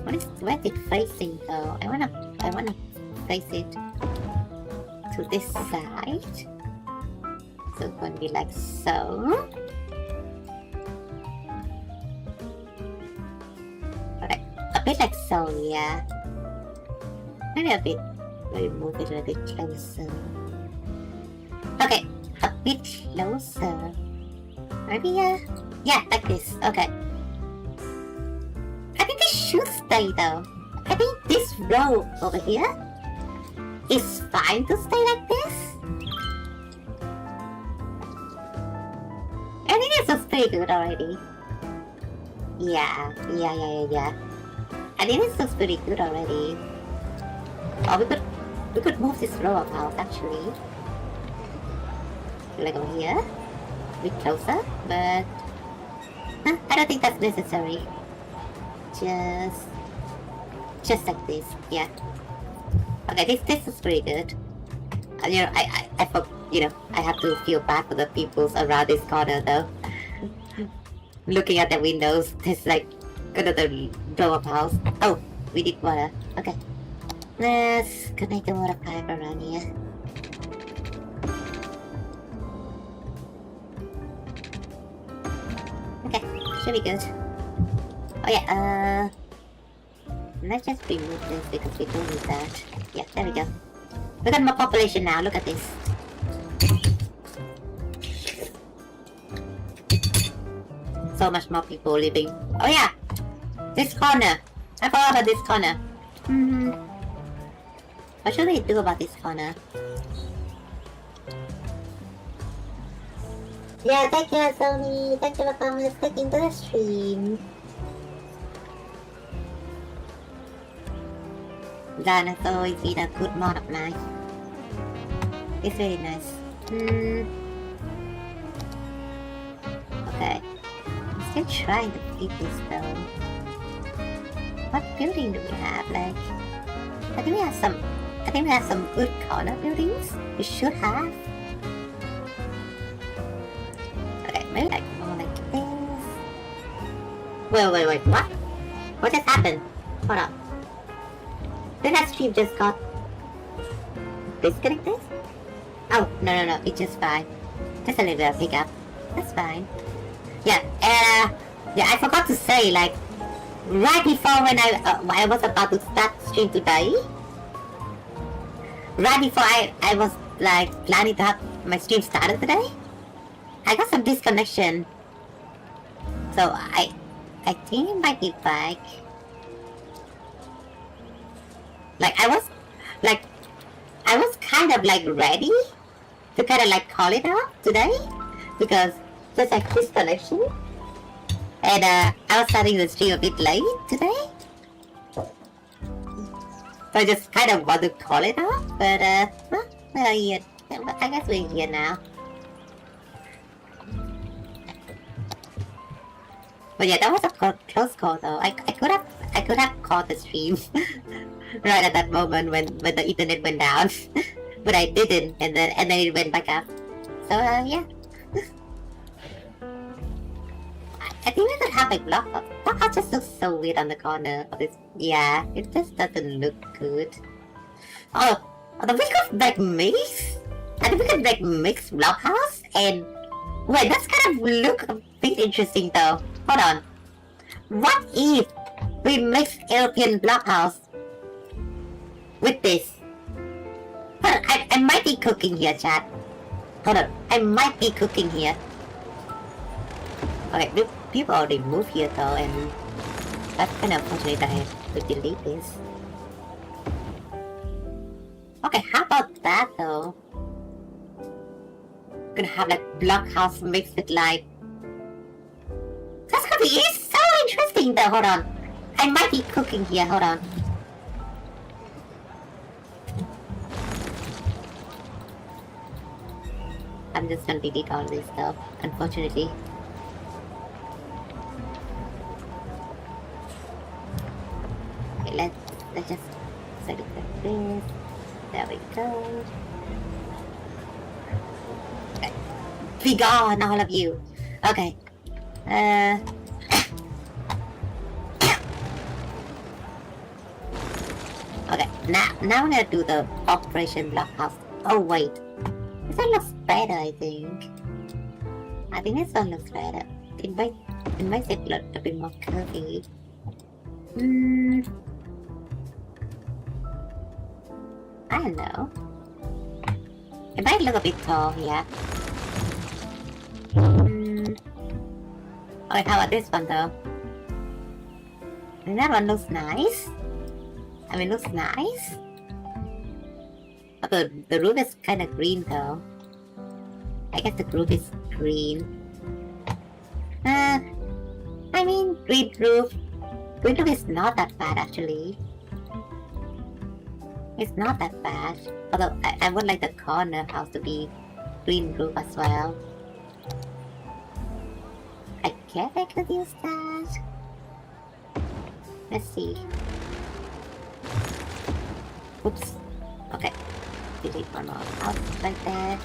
Where's it facing though? I wanna face it to this side. So it's gonna be like so. Alright, a bit like so, yeah. Maybe a bit, maybe move it a bit closer. Okay, a bit closer. Maybe, yeah, like this, okay. I think this should stay though. I think this row over here is fine to stay like this. I think this looks pretty good already. Yeah. I think this looks pretty good already. Oh, we could move this row of house actually. Like over here. A bit closer, but I don't think that's necessary. Just like this, yeah. Okay, this is pretty good. You know, I have to feel bad for the people around this corner though. Looking at the windows, there's like another row of house. Oh, we need water. Okay, let's connect the water pipe around here. Okay, should be good. Oh yeah, let's just remove this because we don't need that. Yeah, there we go. We got more population now, look at this. So much more people living. Oh yeah! This corner! I forgot about this corner. What should we do about this corner? Yeah, thank you, Sony. Thank you for coming and sticking to the stream. Dinosaur is in a good mod of life. It's very nice. Okay. I'm still trying to keep this though. What building do we have? Like, I think we have some I think we have some good corner buildings. We should have. Okay, maybe like more like this. Wait, what? What just happened? Hold up. Did that stream just got disconnected? Oh, no, it's just fine. Just a little bit of hiccup. That's fine. Yeah, I forgot to say, like, right before when I was about to start stream today, right before I was, like, planning to have my stream started today, I got some disconnection. So, I think it might be back. Like, I was kind of, like, ready to kind of, like, call it out today, because there's, like, disconnection. And, I was starting the stream a bit late today. So I just kind of want to call it out, but, well, yeah, I guess we're here now. But yeah, that was a close call though. I could have called the stream right at that moment when the internet went down, but I didn't, and then it went back up. So yeah. I think we could have a blockhouse. Blockhouse just looks so weird on the corner of this. Yeah, it just doesn't look good. Oh, we could like mix. I think we could like mix blockhouse and wait. That's kind of look a bit interesting though. Hold on. What if we mix European blockhouse with this? Hold on, I might be cooking here, chat. Hold on, I might be cooking here. Okay, people already moved here though, and that's kind of unfortunate that I have to delete this. Okay, how about that though? We're gonna have like blockhouse mixed with like... That's gonna be so interesting though, hold on. I might be cooking here, hold on. I'm just gonna delete all this stuff, unfortunately. Okay, let's just set it like this. There we go. Okay. Be gone, all of you. Okay. Okay, now I'm gonna do the Operation Blockhouse. Oh wait, this one looks better. I think this one looks better. It might get a bit more curvy. I don't know. It might look a bit tall, yeah. Okay, how about this one though? And that one looks nice. I mean, looks nice. But the roof is kind of green though. I guess the roof is green. I mean, green roof is not that bad actually. It's not that bad. Although I would like the corner house to be green roof as well. I guess I could use that. Let's see. Oops. Okay. Delete one more house like that.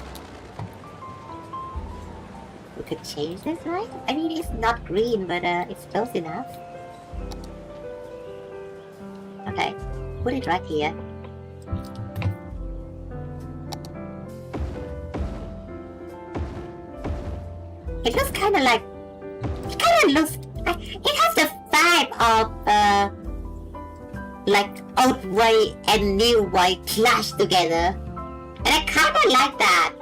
We could change this, right? I mean, it's not green, but it's close enough. Okay. Put it right here. It looks kind of like... It kind of looks... It has the vibe of, like, old way and new way clashed together. And I kind of like that.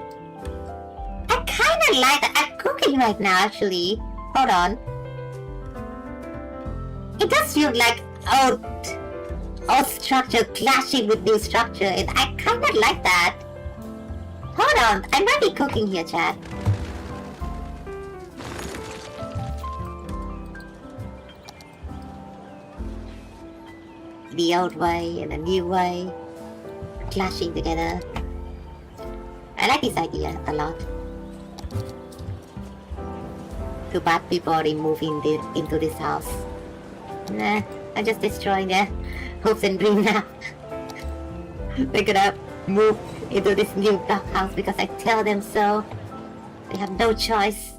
I'm cooking right now, actually. Hold on. It does feel like old structure clashing with new structure, and I kind of like that. Hold on, I might be cooking here, chat. The old way and the new way clashing together. I like this idea a lot. Too bad people already moving into this house. Nah, I'm just destroying their hopes and dreams now. They're gonna move into this new blockhouse because I tell them so. They have no choice.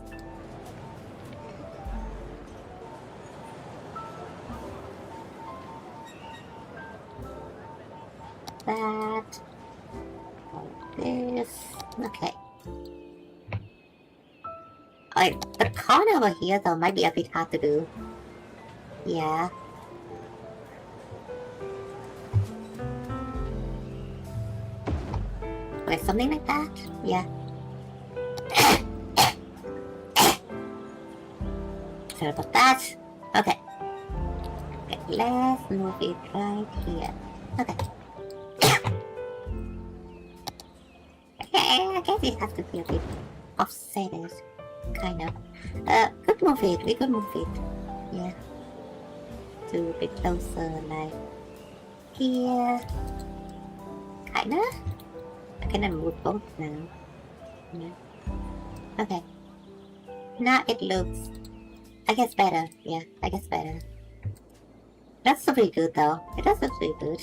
That. This. Okay. Alright, the corner over here though might be a bit hard to do. Yeah. Wait, something like that? Yeah. Sorry about that. Okay. Okay, let's move it right here. Okay. Okay, I guess it has to be a bit offset, kind of. Could move it, we could move it. Yeah. To a bit closer, like here. Kinda? I can move both now. Yeah. Okay. Now it looks, I guess, better. Yeah, I guess better. That's pretty good though. It does look pretty good.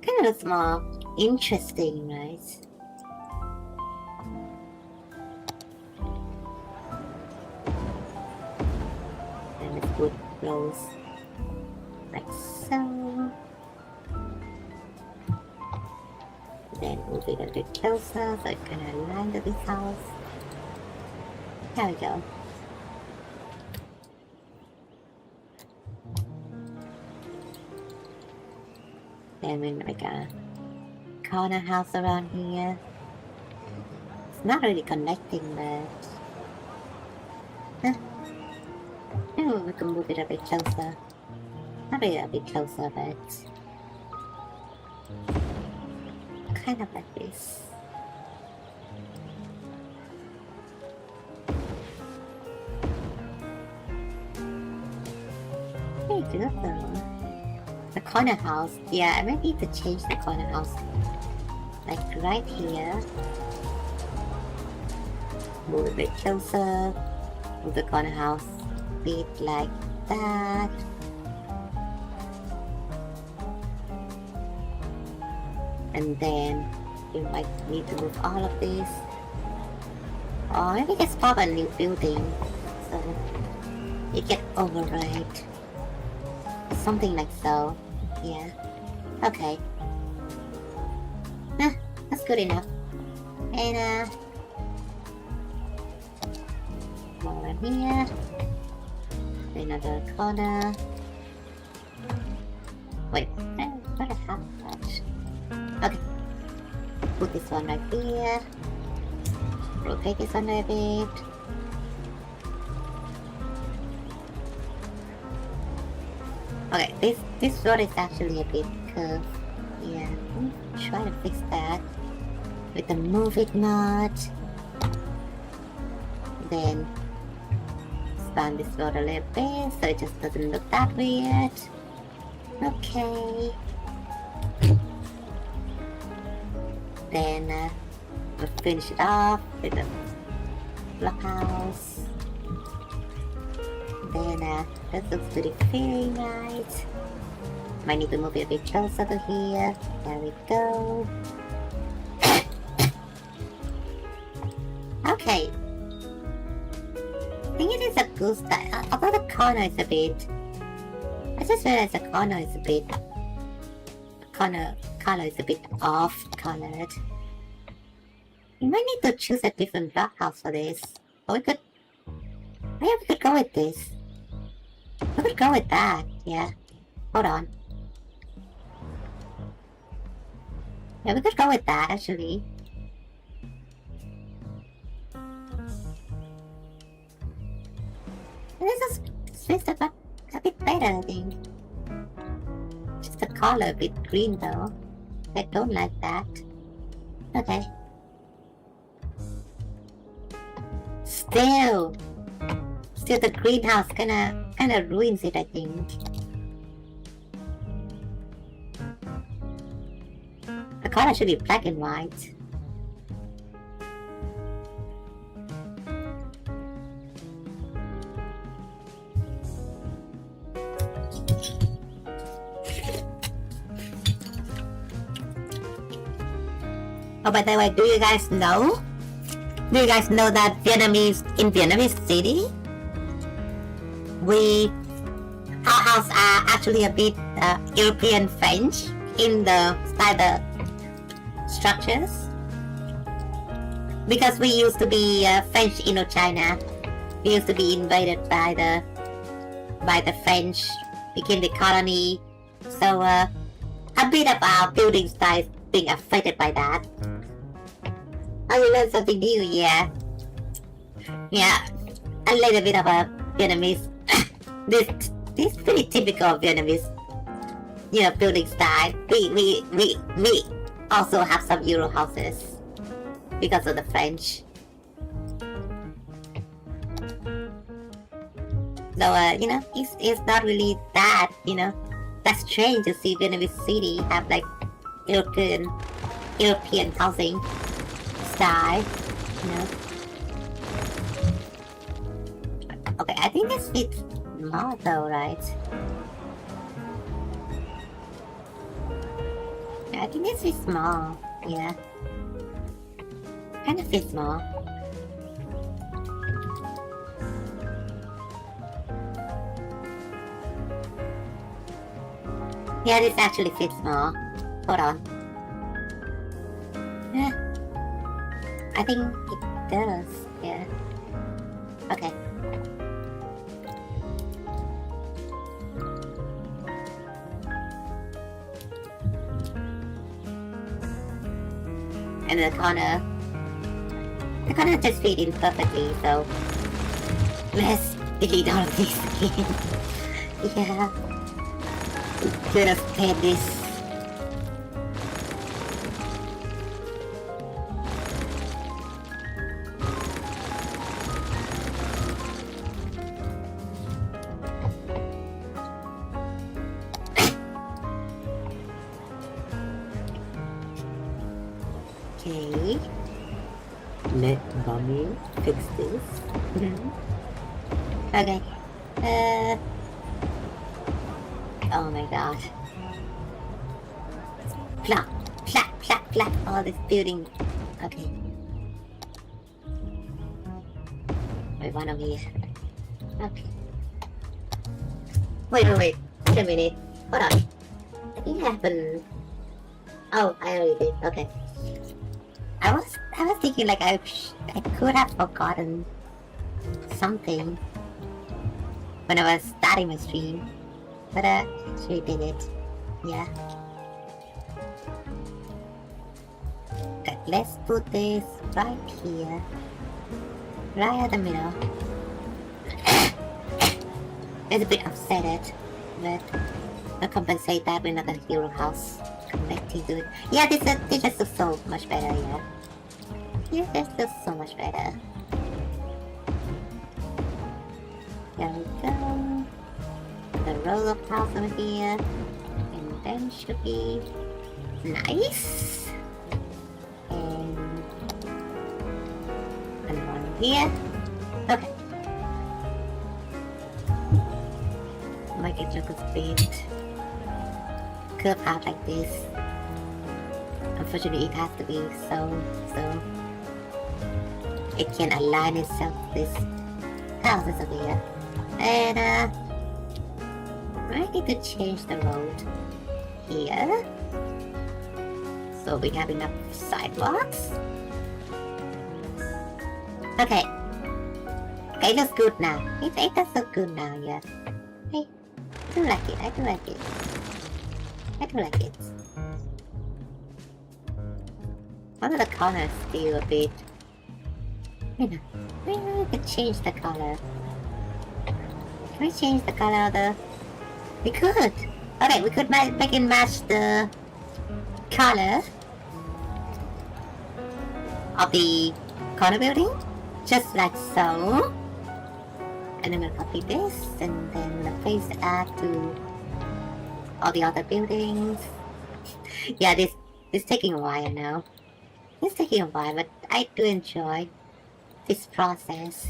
Kind of looks more interesting, right? And it's good close. Like so. Then move it a bit closer so it can align to this house. There we go. Then we make a corner house around here. It's not really connecting, but maybe we can move it a bit closer. Not really a bit closer, but kind of like this. Pretty good though. The corner house. Yeah, I might need to change the corner house. Like right here. Move a bit closer. Move the corner house a bit like that. And then you might need to move all of this. Or maybe just pop a new building so it get override. Something like so. Yeah. Okay. That's good enough. And more around here. Another corner. Wait, what happened? Okay. Put this one right here. Rotate this one a bit. Okay, this road is actually a bit curved. Yeah, try to fix that with the move it mod. Then expand this road a little bit so it just doesn't look that weird. Okay. Then we'll finish it off with a blockhouse. Then that looks pretty very nice. Might need to move it a bit closer to here. There we go. Okay. I think it is a good style. Although the corner is a bit, I just realized the corner is a bit, color is a bit off colored. You might need to choose a different blockhouse for this. Or we could, yeah, we could go with this. We could go with that, yeah. Hold on. Yeah, we could go with that actually. This is switched up a bit better, I think. Just the color a bit green though. I don't like that. Okay. Still the greenhouse kinda ruins it, I think. The color should be black and white. Oh, by the way, do you guys know? Do you guys know that in Vietnamese City, our house are actually a bit European French in the style, the structures, because we used to be French Indochina. We used to be invaded by the French, became the colony. So a bit of our building style is being affected by that. Oh, you learned something new, yeah. Yeah, a little bit of a Vietnamese. this is pretty typical Vietnamese, building style. We also have some Euro houses because of the French. So it's not really that that's strange to see Vietnamese City have like European housing style, Okay, I think this fits more though, right? Yeah, I think this fits small. Yeah, kind of fits small. Yeah, this actually fits more. Hold on. Yeah, I think it does. Yeah. Okay. And the corner just fit in perfectly, so let's delete all of these again. Yeah. Could have paid this. Okay. Let mommy fix this. Okay. Oh my god. Plop, plop, plop, plop. All this building. Okay. Wait, one over here. Okay. Wait a minute. Hold on. I think it happened. Oh, I already did. Okay. I was thinking like I could have forgotten something when I was starting my stream, but I actually did it. Yeah. Okay, let's put this right here, right at the middle. It's a bit upset, but to compensate that with another hero house connecting to it. Yeah, this just looks so much better. Yeah. Yeah, this looks so much better. There we go. The row of house over here, and then should be nice. And one here. Okay. Make it look a bit curved out like this. Unfortunately, it has to be so it can align itself with this house over here. And I need to change the road here, so we have enough sidewalks. Okay. Okay, it looks good now. It does look good now, yeah. Hey, I do like it. I do like it. One of the corners still a bit. Maybe we could change the color. Can we change the color of the... We could! Okay, we could make it match the color of the corner building. Just like so. And then we'll copy this, and then we'll paste that to all the other buildings. Yeah, this is taking a while now. It's taking a while, but I do enjoy this process.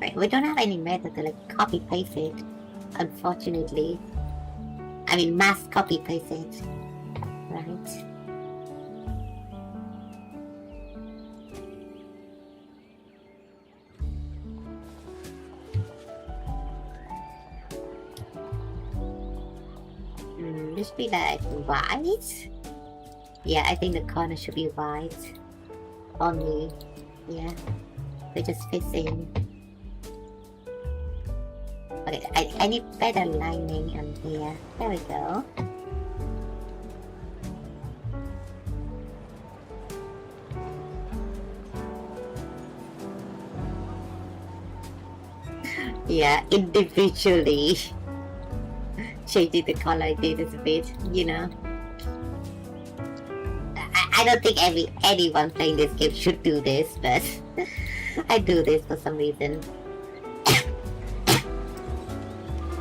Right, we don't have any method to like copy paste it, unfortunately. I mean, mass copy paste it, right? This should be like white. Yeah, I think the corner should be white. Only, yeah. They just fit in. Okay, I need better lining on here. There we go. Yeah, individually changing the color I did is a bit, you know. I don't think anyone playing this game should do this, but I do this for some reason.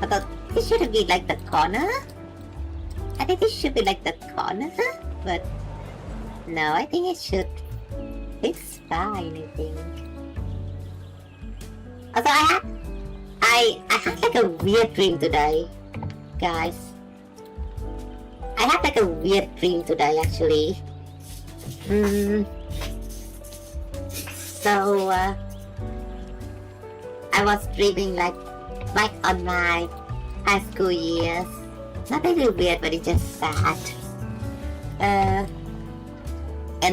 I thought this shouldn't be like the corner. I think this should be like the corner, but no, I think it should. It's fine, I think. Also, I had like a weird dream today, guys. I had like a weird dream today, actually. So I was dreaming like on my high school years. Not really weird, but it's just sad. And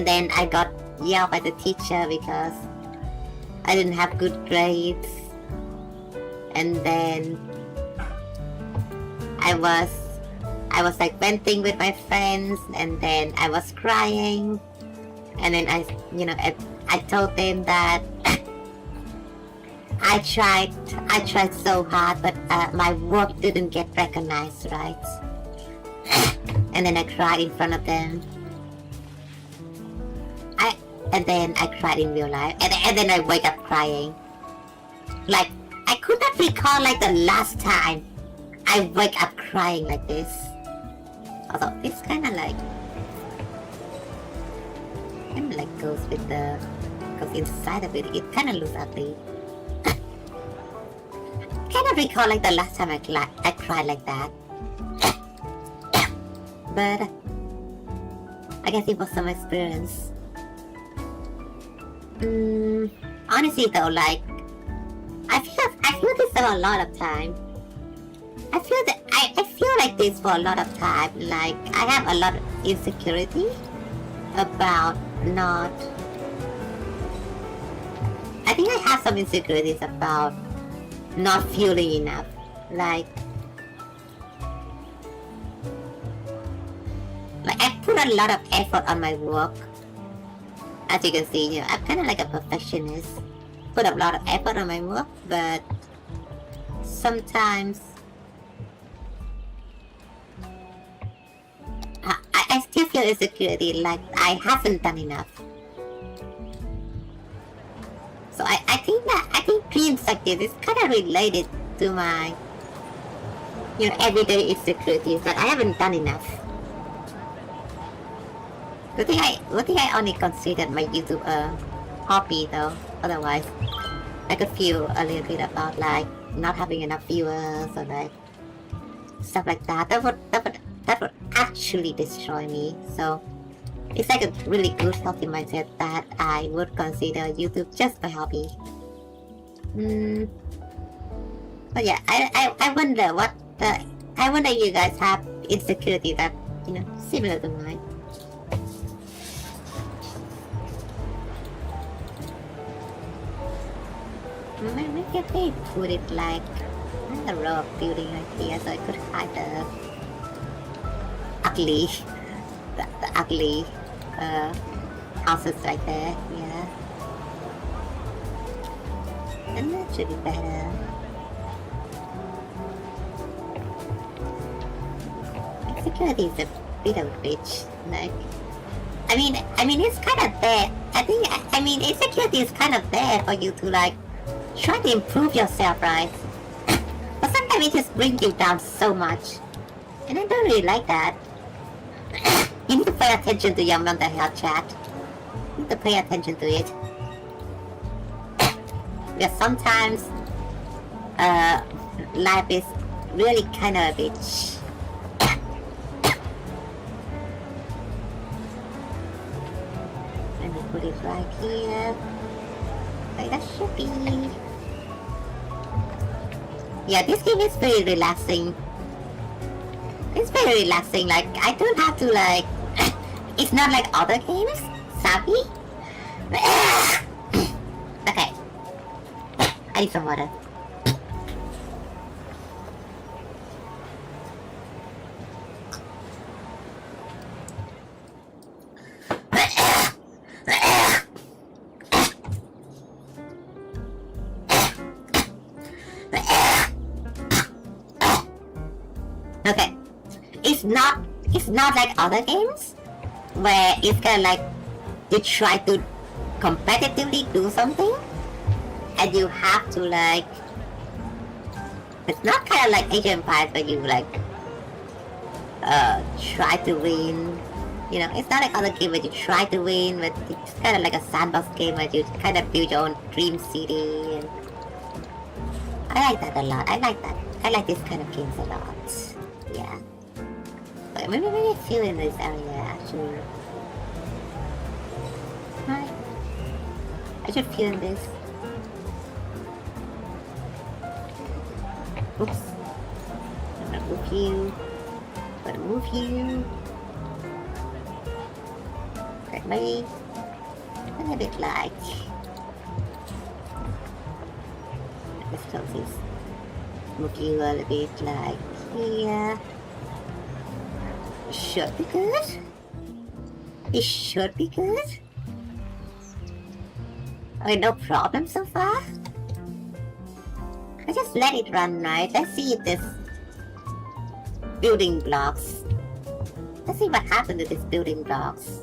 then I got yelled by the teacher because I didn't have good grades. And then I was like venting with my friends, and then I was crying, and then I told them that I tried so hard, but my work didn't get recognized, right? And then I cried in front of them. And then I cried in real life, and then I wake up crying. Like, I could not recall like the last time I wake up crying like this. Although it's kind of like goes inside of it. It kind of looks ugly. Cannot recall like the last time I cried like that. But I guess it was some experience. Honestly though, like I feel this for a lot of time. I feel like this for a lot of time. Like I have a lot of insecurity about not. I think I have some insecurities about not feeling enough. Like I put a lot of effort on my work. As you can see, I'm kind of like a perfectionist. Put a lot of effort on my work, but sometimes I still feel insecurity, like I haven't done enough. So I think dreams like this is kind of related to my everyday insecurities, that I haven't done enough. Good thing I only considered my YouTube hobby though. Otherwise, I could feel a little bit about like not having enough viewers or like stuff like that. That would actually destroy me. So it's like a really good healthy mindset that I would consider YouTube just my hobby. But yeah, I wonder I wonder if you guys have insecurity that similar to mine. Maybe if they put it like on the row of building right here, so I could hide the ugly houses right there. Yeah, and that should be better. Security is a bit of a bitch. Like, I mean, it's kind of there. I mean, insecurity is kind of there for you to like try to improve yourself, right? But sometimes it just brings you down so much, and I don't really like that. You need to pay attention to your mental health, chat. You need to pay attention to it. Because sometimes life is really kind of a bitch. me put it right here. Like that should be... Yeah, this game is very relaxing. It's very relaxing, like, I don't have to, like... It's not like other games, savvy. Okay. I need some water. Okay. It's not like other games where it's kind of like you try to competitively do something and you have to like, it's not kind of like Age of Empires where you like try to win, you know. It's not like other games where you try to win, but it's kind of like a sandbox game where you kind of build your own dream city. And I like that a lot. I like that. I like this kind of games a lot. Yeah. But maybe I feel in this area actually. Hi. I should feel in this. Oops. I'm gonna move you. I'm gonna move you. Okay, maybe a little bit like. Let's close this. Move you a little bit like here. Should be good. It should be good. Okay, no problem so far. I just let it run, right? Let's see if this building blocks. Let's see what happened to these building blocks.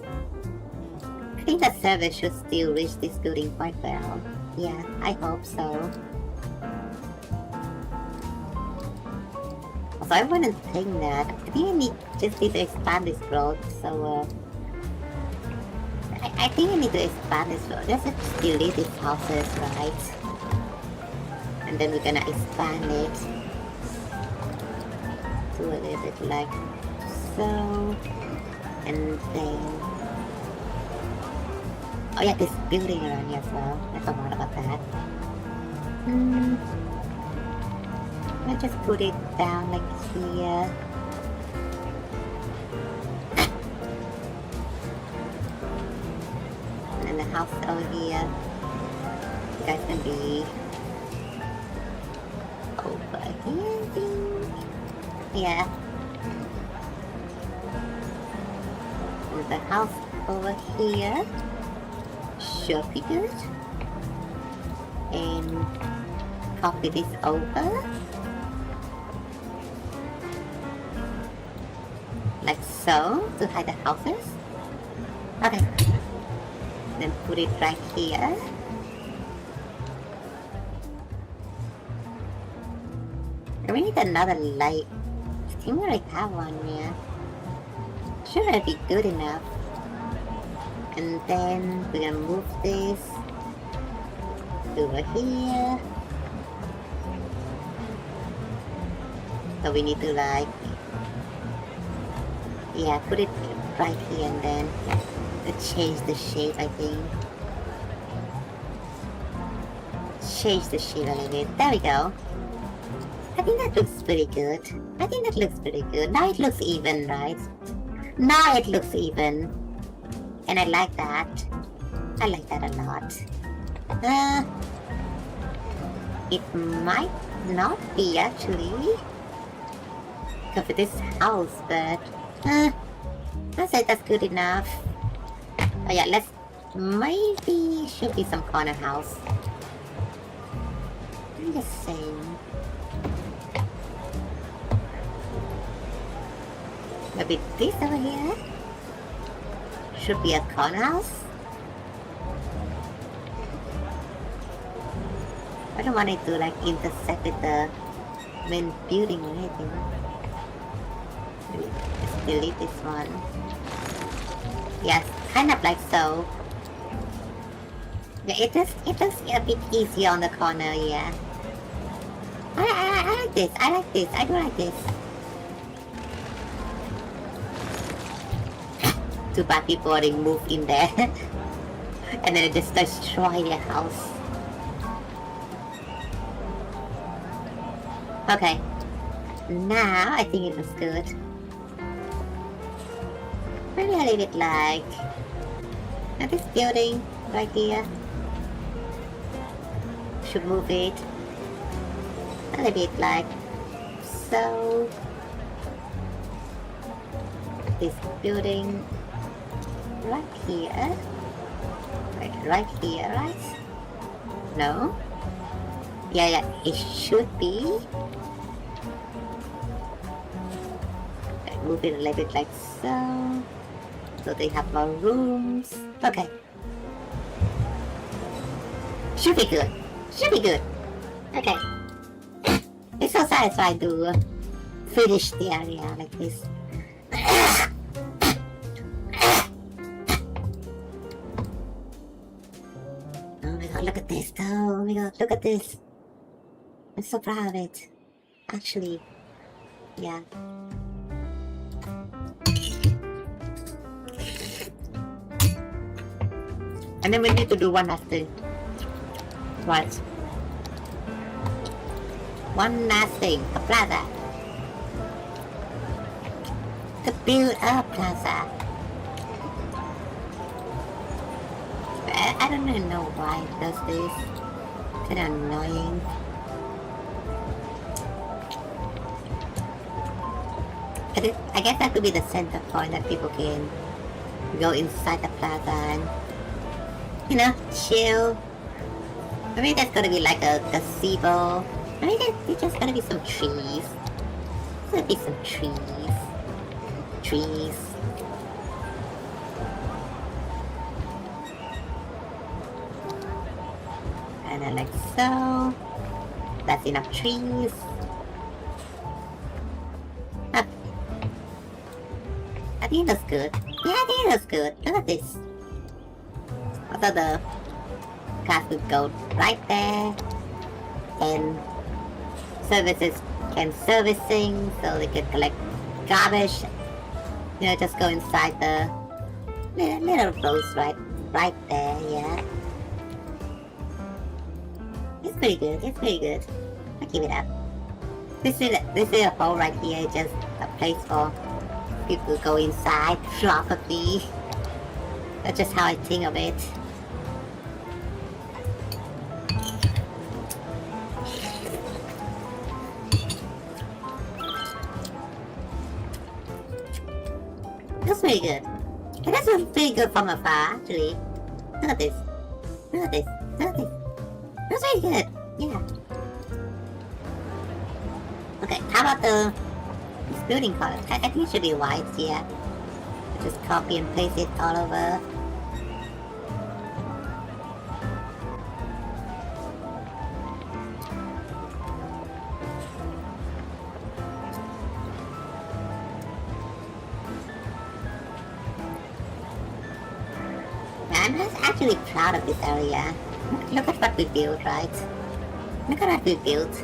I think the server should still reach this building quite well. Yeah, I hope so. Also, I wouldn't think that. I think I just need to expand this road, so I think I need to expand this road. Let's just delete these houses, right? And then we're gonna expand it to a little bit like so. And then... Oh yeah, this building around here as well. I forgot about that. I just put it down like here. And then the house over here. You guys can be over here, I think. Yeah. And the house over here should be good. And copy this over. Like so, to hide the houses. Okay. Then put it right here. We need another light. I think we already have one, yeah. Should that be good enough? And then we're gonna move this over here. So we need to like... Yeah, put it right here and then change the shape, I think. Change the shape a little bit. There we go. I think that looks pretty good. I think that looks pretty good. Now it looks even, right? Now it looks even. And I like that. I like that a lot. It might not be actually. Because of this house, but... I'll say that's good enough. Oh yeah, let's... Maybe should be some corner house. I'm just saying. Maybe this over here should be a corner house. I don't want it to like intersect with the main building or anything. Let's delete this one. Yes, kind of like so. Yeah, it looks a bit easier on the corner, yeah. I like this, I like this, I do like this. Too bad people already moved in there. and then it just destroy their house. Okay, now I think it was good. Maybe I leave it like at this building right here. Should move it a little bit like so. This building right here. Right here, right? No? Yeah, it should be. Okay, move it a little bit like so. So they have more rooms. Okay. Should be good. Should be good. Okay. It's so satisfying to finish the area like this. Oh my god, look at this though. Oh my god, look at this. I'm so proud of it. Actually, yeah. And then we need to do one last thing. Right. One last thing, a plaza. To build a plaza. I don't really know why it does this. Kind of annoying. I guess that could be the center point that people can go inside the plaza and, you know, chill. Maybe there's gonna be like a gazebo. Maybe there's just gonna be some trees. There's gonna be some trees. Trees. And then like so. That's enough trees. I think that's good. Yeah, I think that's good. Look at this. Also the cars would go right there. And services can servicing, so they can collect garbage. You know, just go inside the little roads right there, yeah. It's pretty good, it's pretty good. I'll keep it up. This is a hole right here, just a place for people to go inside, probably. That's just how I think of it. That's pretty good. And that's pretty good from afar, actually. Look at this. Look at this. Look at this. That's pretty good. Yeah. Okay, how about this building color? I think it should be white, yeah. Just copy and paste it all over. I'm just actually proud of this area. Look at what we built, right? Look at what we built.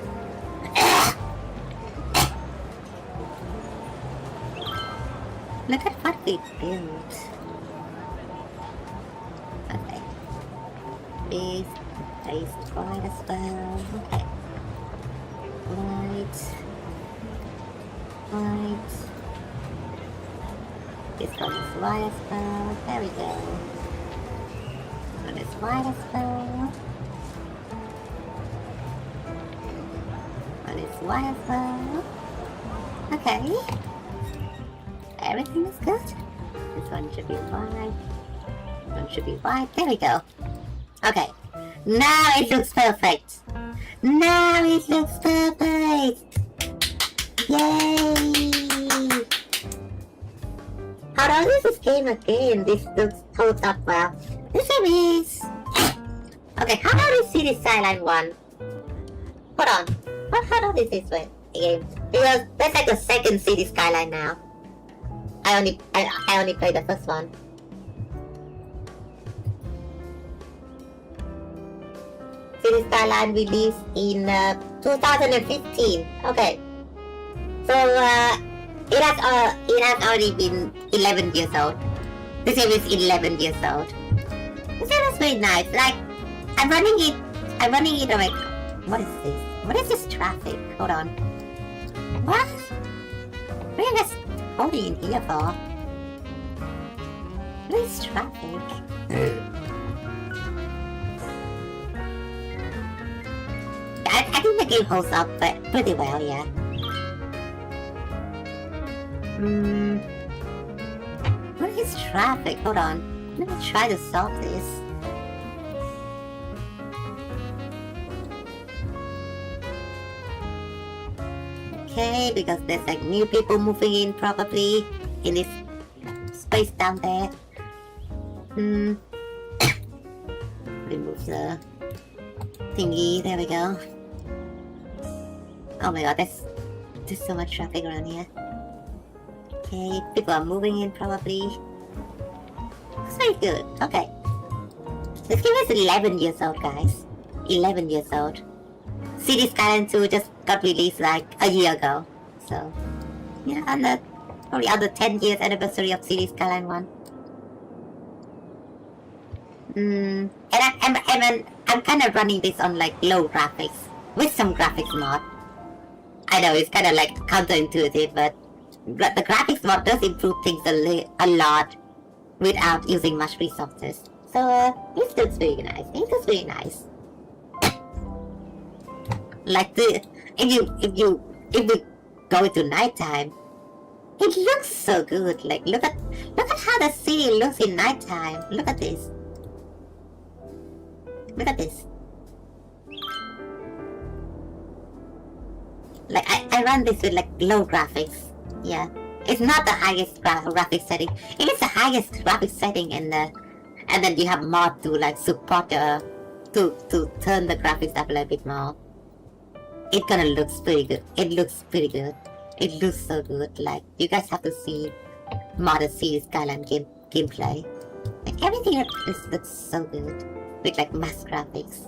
Look at what we built. Okay. This is white as well. Okay. White. White. This one is white as well. There we go. This one is white as well. One is white as well. Okay. Everything is good. This one should be white. This one should be white. There we go. Okay. Now it looks perfect. Now it looks perfect. Yay! How long is this game again? This looks holds up well. This game is... Okay, how long is City Skyline 1? Hold on. How long is this one game? Because that's like the second City Skyline now. I only played the first one. City Skyline released in 2015. Okay, so it has already been 11 years old. This game is 11 years old. This game is very nice. Like, I'm running it I'm like, what is this? What is this traffic? Hold on. What? What are you guys holding in here for? What is traffic? I think the game holds up pretty well, yeah. What is traffic? Hold on. Let me try to solve this. Okay, because there's like new people moving in probably in this space down there. Remove the thingy. There we go. Oh my god, there's so much traffic around here. Okay, people are moving in probably. That's very good. Okay. This game is 11 years old, guys. 11 years old. City Skylines 2 just got released like a year ago. So, yeah, probably on the 10 years anniversary of City Skyline 1. And I'm kind of running this on like low graphics with some graphics mod. I know it's kind of like counterintuitive, but the graphics mod does improve things a lot without using much resources. So it looks very nice. It looks very nice. Like if you go into nighttime, it looks so good. Like look at how the city looks in nighttime. Look at this. Look at this. Like I run this with like low graphics. Yeah, it's not the highest graphics setting. It is the highest graphics setting, and then you have mod to like support to turn the graphics up a little bit more. It gonna looks pretty good. It looks pretty good. It looks so good. Like you guys have to see modern City Skyline gameplay. Like everything looks so good with like mass graphics,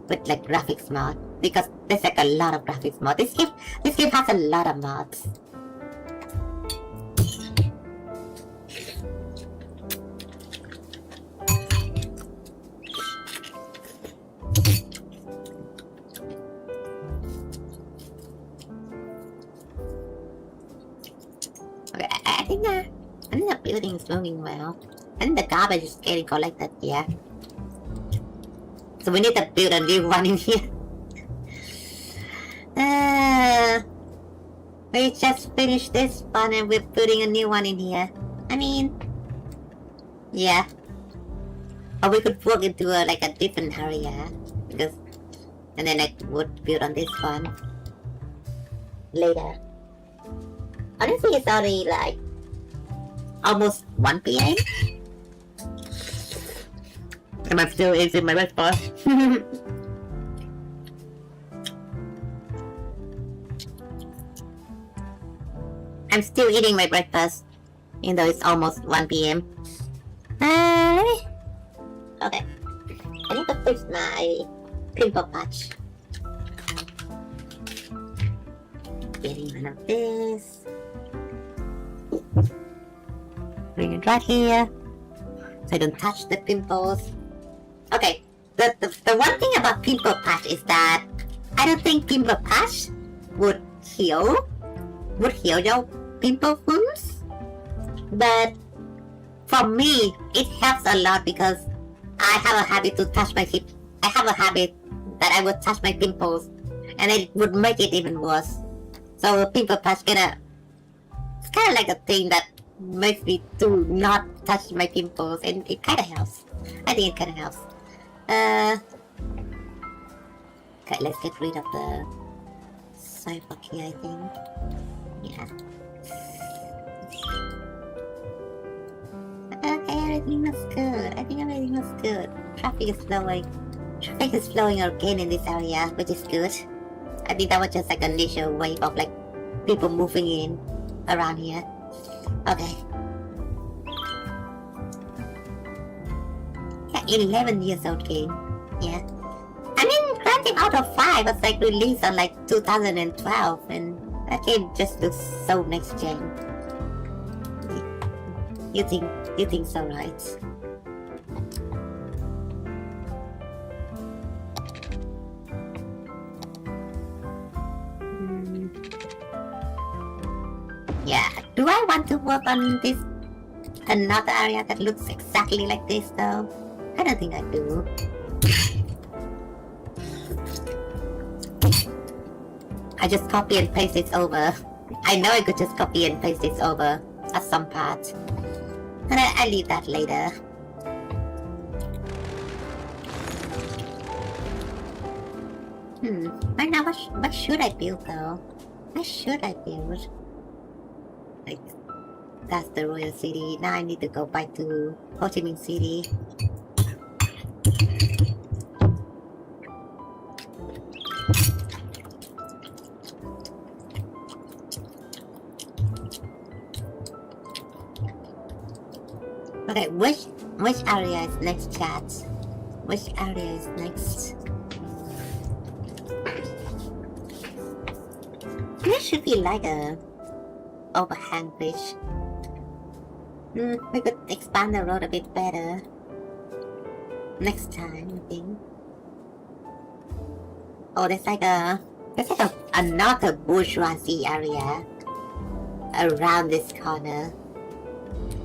with like graphics mod, because there's like a lot of graphics mod. This game has a lot of mods. Okay, I think the building is moving well. I think the garbage is getting collected, yeah. So we need to build a new one in here. We just finished this one and we're putting a new one in here. I mean, yeah. Or we could work into like a different area, because, and then I would build on this one later. Honestly, it's already like almost 1 p.m. Am I still eating my breakfast? I'm still eating my breakfast, even though it's almost 1 p.m. Okay. I need to fix my pimple patch. Getting rid of this. Bring it right here, so I don't touch the pimples. Okay, the one thing about pimple patch is that I don't think pimple patch would heal your pimple wounds, but for me it helps a lot because I have a habit to touch my hip. I have a habit that I would touch my pimples, and it would make it even worse. So pimple patch it's kind of like a thing that makes me to not touch my pimples, and it kind of helps. I think it kind of helps. Okay, let's get rid of the sidewalk here, I think. Yeah. Okay, everything looks good. I think everything looks good. Traffic is flowing again in this area, which is good. I think that was just like an initial wave of like people moving in around here. Okay. Yeah, 11 years old game. Yeah. I mean, Grand Theft Auto 5 was like released on like 2012, and that game just looks so next gen. You think so, right? Do I want to work on this another area that looks exactly like this though? I don't think I do. I just copy and paste it over. I know I could just copy and paste this over at some part. And I leave that later. Right now, what should I build though? What should I build? Like, that's the Royal City. Now I need to go back to Ho Chi Minh City. Okay, which area is next, chat? Which area is next? This should be like a overhang bridge. We could expand the road a bit better next time, I think. Oh, there's like another bourgeoisie area around this corner.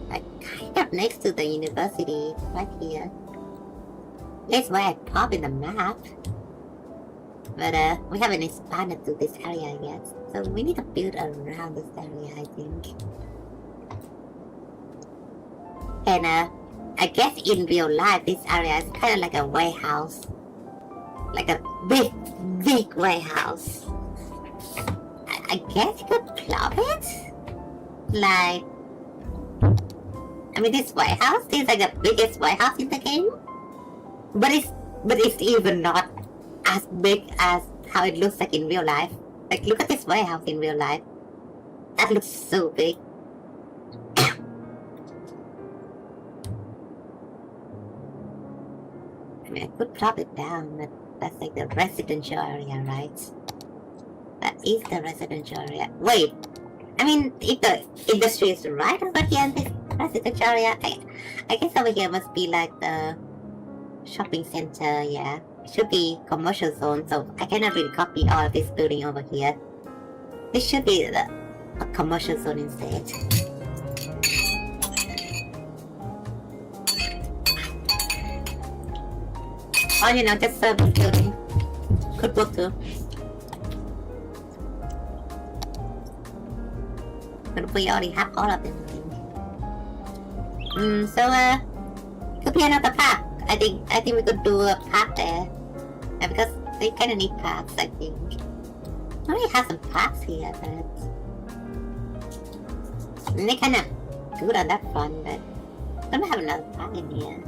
Like kind of next to the university, right here. That's where I pop in the map. But we haven't expanded to this area yet. So we need to build around this area, I think. And I guess in real life, this area is kind of like a warehouse. Like a big warehouse. I guess you could plop it? Like... I mean, this warehouse is like the biggest warehouse in the game. But it's even not as big as how it looks like in real life. Like, look at this warehouse in real life. That looks so big. I mean, I could drop it down, but that's like the residential area, right? That is the residential area. Wait, I mean, if the industry is right over here in this residential area, I guess over here must be like the shopping center, yeah. It should be commercial zone, so I cannot really copy all of this building over here. This should be a commercial zone instead. Or, you know, just service building. Could work too. But we already have all of them, I think. So, could be another park. I think we could do a park there. Yeah, because they kinda need parks, I think. We already have some parks here, but... they kinda good on that front, but... I don't have another park in here.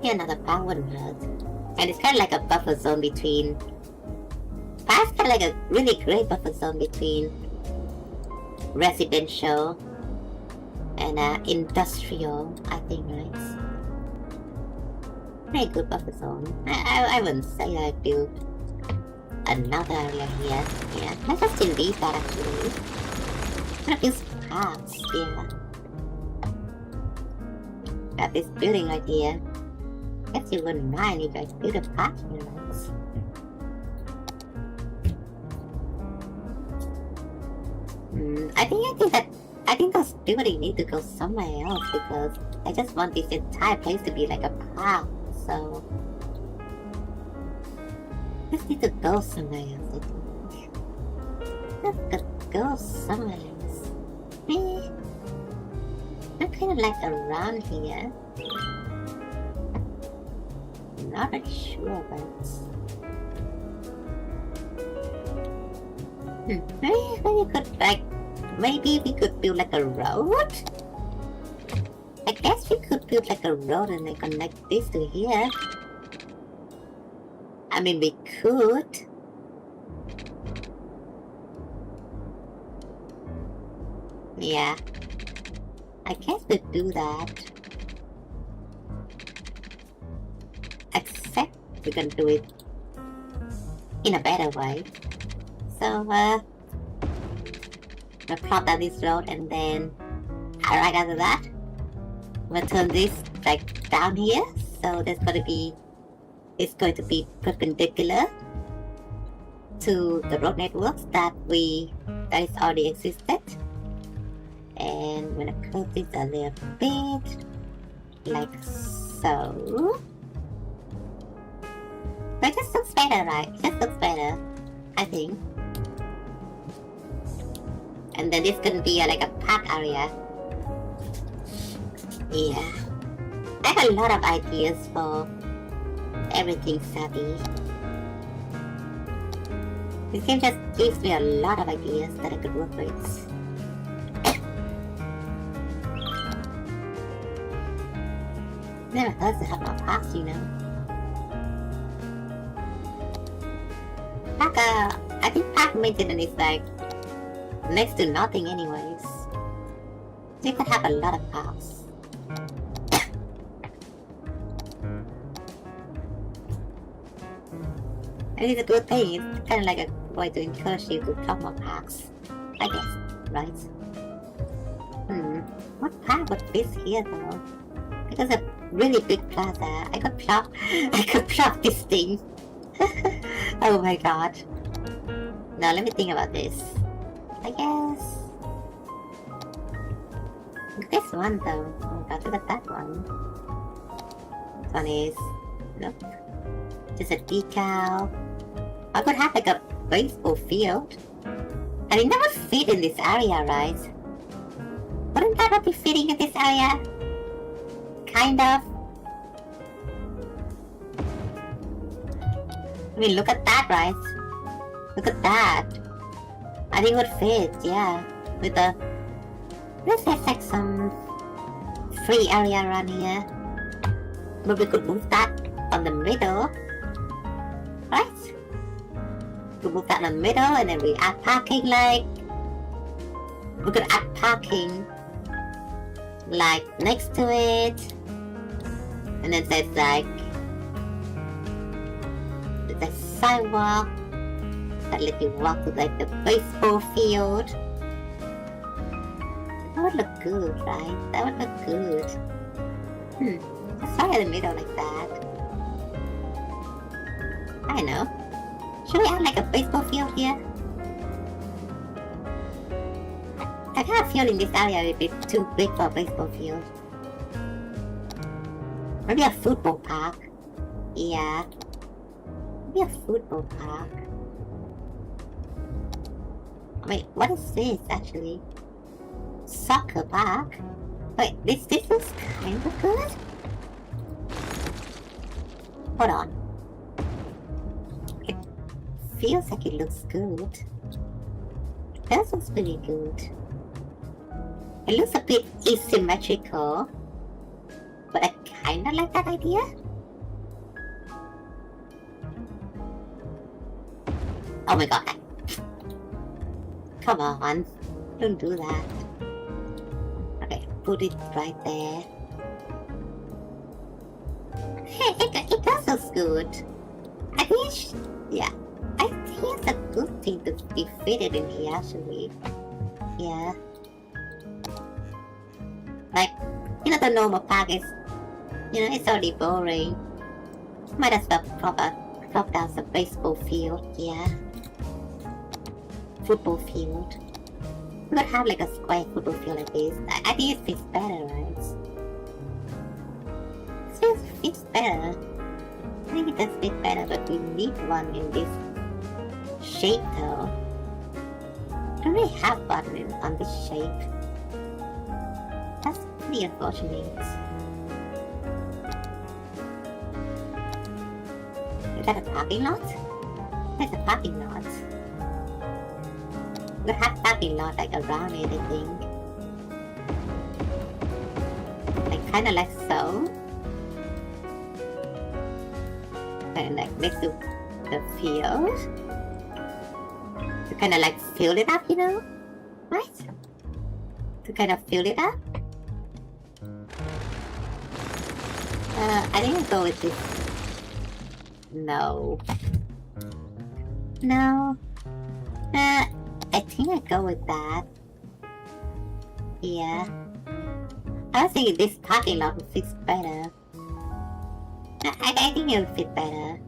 Yeah, another park wouldn't hurt. And it's kinda like a buffer zone between... Park's kinda like a really great buffer zone between... residential... and industrial, I think, right? Very good buffer zone. I wouldn't say that I built another area here. Yeah, let's just delete that actually. I'm gonna build some parks here. Got this building right here. Guess you wouldn't mind if I build a park here, right? I think those buildings need to go somewhere else because I just want this entire place to be like a park, so... Just need to go somewhere else, I think. Just go somewhere else. I'm kind of like around here. Not really sure, but... Maybe we could like... Maybe we could build like a road? I guess we could build like a road and like connect this to here. I mean, we could. Yeah. I guess we'd do that. Except we can do it in a better way. So, we'll plot down this road and then right after that we'll turn this like down here, so it's going to be perpendicular to the road networks that we that is already existed. And I'm gonna close this a little bit, like so. But it just looks better, right? It just looks better, I think. And then this can be like a park area. Yeah. I have a lot of ideas for everything savvy. This game just gives me a lot of ideas that I could work with. Never thought to have more parks, you know. Park, I think park maintenance is like next to nothing anyways. You could have a lot of parks. And it's a good thing, it's kind of like a way to encourage you to plot more parks, I guess, right? What park would fit here though? Because a really big plaza, I could plot this thing. Oh my god. Now let me think about this. I guess... this one though. Oh god, look at that one. This one is... nope. Just a decal. I could have like a baseball field. And it never fit in this area, right? Wouldn't that be fitting in this area? Kind of. I mean, look at that, right? Look at that. I think it would fit, yeah. With the... let's have like some free area around here. But we could move that on the middle. Right? We could move that on the middle and then we add parking like... we could add parking like next to it. And then there's like... there's a sidewalk that let you walk to like the baseball field. That would look good, right? That would look good. Just right in the middle like that. I don't know. Should we add like a baseball field here? I kind of feel in this area it would be too big for a baseball field. Maybe a football park. Yeah. Maybe a football park. Wait, what is this actually? Soccer park? Wait, this looks kind of good? Hold on. It feels like it looks good. That looks pretty good. It looks a bit asymmetrical, but I kinda like that idea. Oh my god. Come on. Don't do that. Okay, put it right there. Hey, it does look good. I think yeah. I think it's a good thing to be fitted in here actually. Yeah. Like, you know, the normal park is, you know, it's already boring. Might as well plop down some baseball field, yeah. Football field. We could have like a square football field like this. I think it fits better, right? It fits better. I think it does fit better, but we need one in this shape though. Don't really have one on this shape. That's pretty unfortunate. Is that a parking lot? That's a parking lot. We have parking lot like around it, I think. Like kinda like so. And like next to the field. To kinda like fill it up, you know? Right? To kind of fill it up. I think I'll go with this. No. No. I think I go with that. Yeah. I was thinking this parking lot would fit better. I think it would fit better.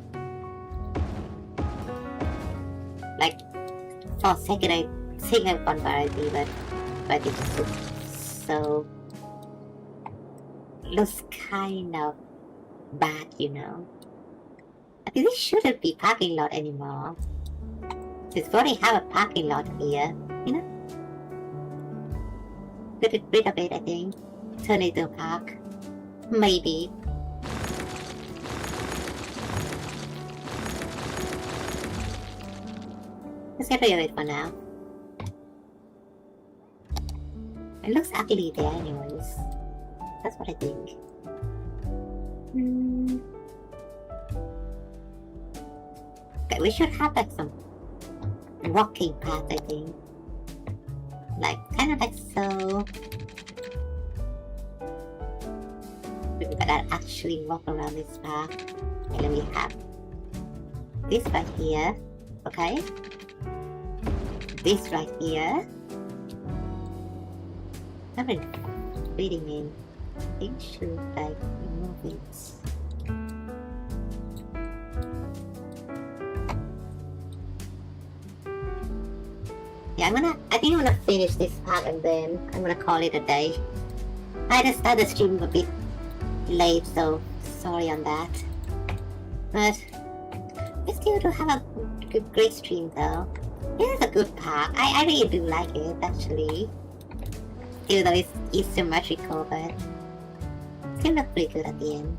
Like, for saying I want variety, but it just looks so... looks kind of bad, you know. I think this shouldn't be parking lot anymore. It's already have a parking lot here, you know. Get rid of it, I think. Turn it into a park. Maybe. Let's get rid of it for now. It looks ugly there anyways. That's what I think. Okay, we should have like some walking path, I think. Like, kind of like so. People that actually walk around this park. And then we have this right here. Okay. This right here. I've been fitting in. I think should like remove it. Yeah, I think I'm gonna finish this part and then I'm gonna call it a day. I just started the stream a bit late, so sorry on that. But we still do have a great stream though. It is a good park. I really do like it actually. Even though it's symmetrical, but it still looks pretty good at the end.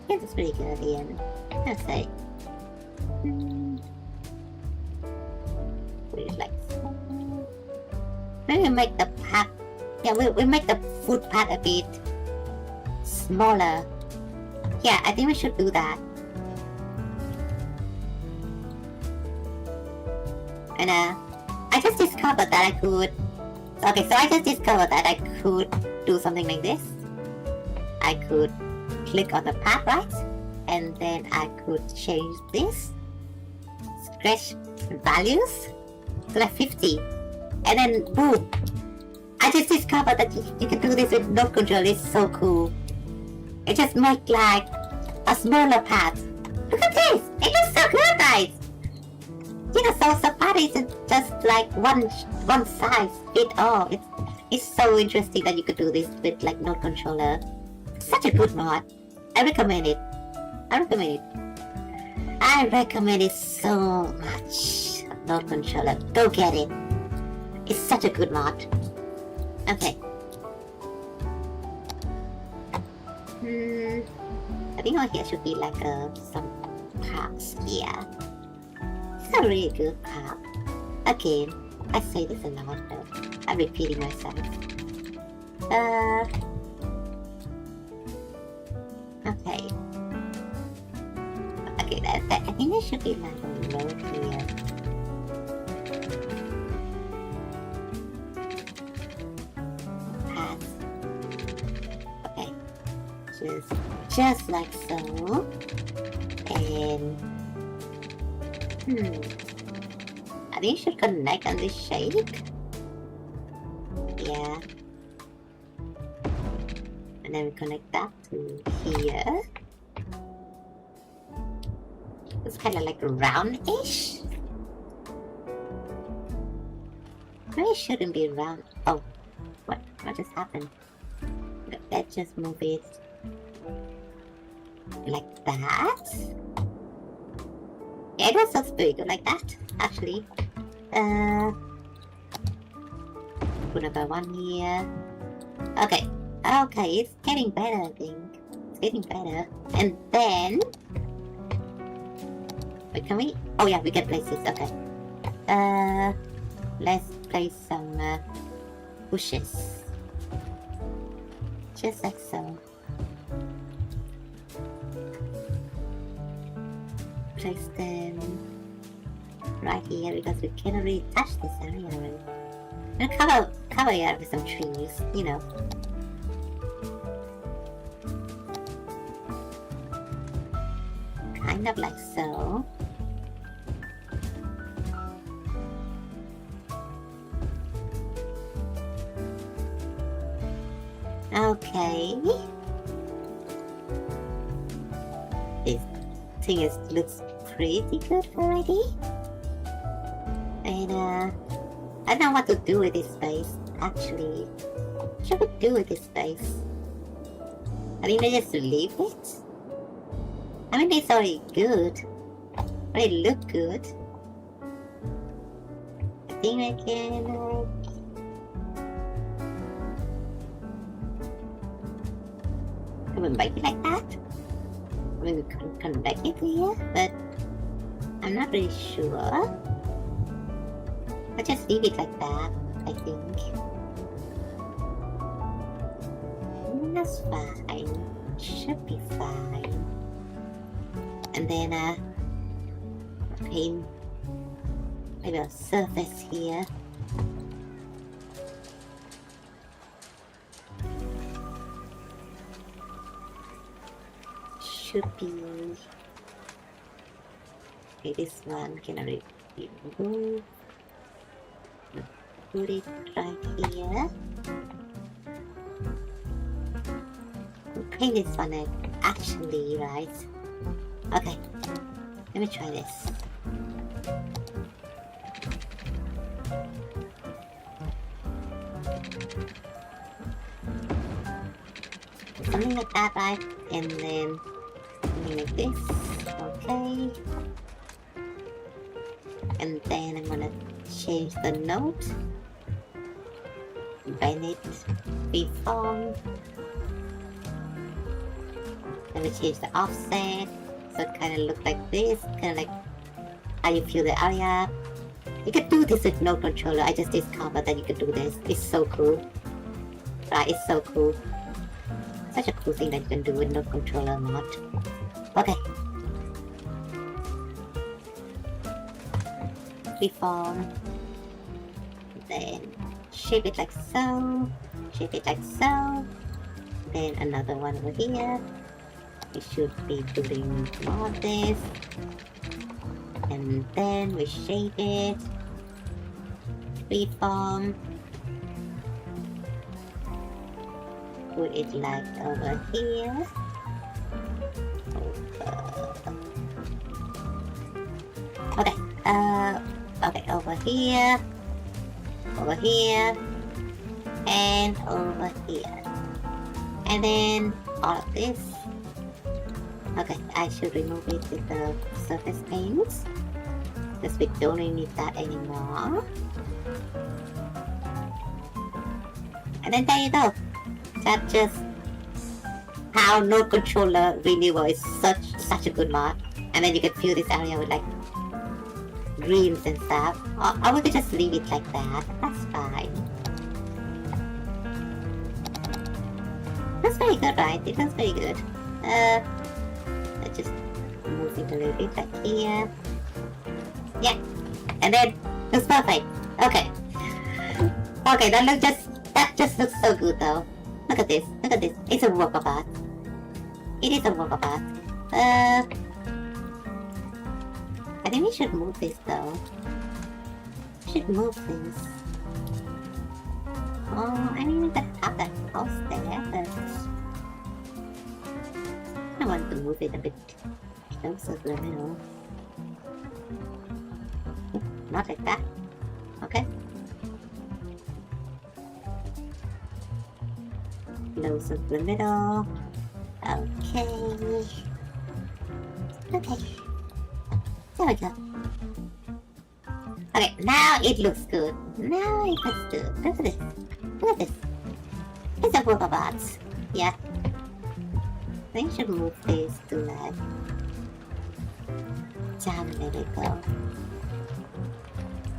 It looks pretty good at the end, I'd say. Like maybe make the path. Yeah, we make the footpath a bit smaller. Yeah, I think we should do that. And I just discovered that I could. Okay, so I just discovered that I could do something like this. I could click on the path, right? And then I could change this. Stretch values to like 50. And then boom! I just discovered that you can do this with node control. It's so cool. It just makes like a smaller path. Look at this! It looks so good, guys! You know, so path isn't just like one size fit all. It's so interesting that you could do this with like node controller. Such a good mod. I recommend it. I recommend it so much. Node controller. Go get it. It's such a good mod. Okay. I think over here should be like some parks here. It's a really good park. Again, I say this a lot though. I'm repeating myself. Okay. Okay, I think there should be like a road here. Path. Okay. Just like so. And I think you should connect on this shape. Yeah. And then we connect that to here. It's kind of like round-ish. Maybe it shouldn't be round. Oh, what just happened? Let's just move it like that. Yeah, it looks pretty good like that, actually. Put number 1 here. Okay, it's getting better, I think. It's getting better. And then... Wait, can we? Oh yeah, we can place this, okay. Let's place some bushes. Just like so. Place them right here because we cannot really touch this area already. And cover it with some trees, you know. Kind of like so. Okay. This thing looks pretty good already. And I don't know what to do with this space, actually. What should we do with this space? I mean, I just leave it? I mean, it's already good. It look good. I think I can, I would make it like that. I mean, we could connect it here, but I'm not really sure. I'll just leave it like that, I think. That's fine. Should be fine. And then, paint maybe a surface here. Should be. Okay, this one can already be removed. Put it right here. We'll paint this one actually, right? Okay, let me try this. Something like that, right? And then something like this. Okay. And then I'm gonna change the note. Bennett freeform. Let me change the offset. So it kind of looks like this. Kind of like how you feel the area. You can do this with no controller. I just discovered that you can do this. It's so cool. Right, it's so cool. Such a cool thing that you can do with no controller mod. Okay. Freeform. Then shape it like so. Shape it like so. Then another one over here. We should be doing more of this. And then we shape it. Freeform. Put it like over here. Okay, okay, over here, and over here. And then all of this. Okay, I should remove it with the surface paints, because we don't need that anymore. And then there you go. That's just how no controller renewal is such a good mod. And then you can fill this area with like greens and stuff. Or we could just leave it like that. That's fine. That's very good, right? It looks very good. Let's just move it a little bit like here. Yeah. And then looks perfect. Okay. Okay, that just looks so good though. Look at this. Look at this. It's a work of art. It is a work of art. I think we should move this though. We should move this. Oh, I mean we can have that house there, but I want to move it a bit closer to the middle. Not like that. Okay. Closer to the middle. Okay. Okay. There we go. Okay, now it looks good. Now it looks good. Look at this. Look at this. It's a work of art. Yeah. I think I should move this to like down a little go.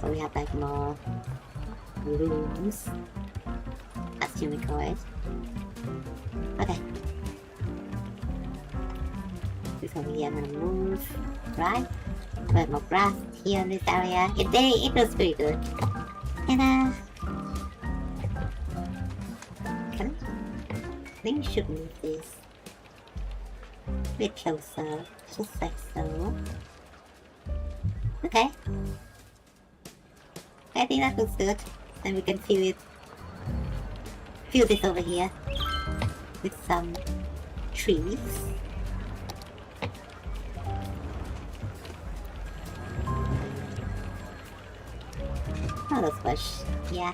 So we have like more rooms. As you may call it. Okay. This over here I'm gonna move, right? Put more grass here in this area. It looks pretty good. And I think we should move this a bit closer, just like so. Okay. I think that looks good. And we can fill this over here with some trees. Oh, those bush. Yeah.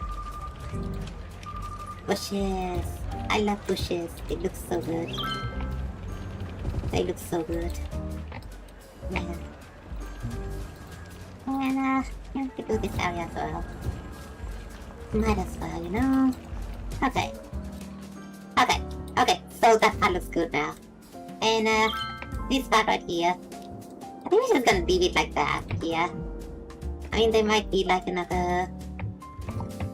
Bushes. I love bushes. They look so good. They look so good. Yeah. And yeah, we do this area as well. Might as well, you know. Okay. Okay. So that part looks good now. And this part right here. I think we're just gonna leave it like that. Yeah. I mean, there might be like another.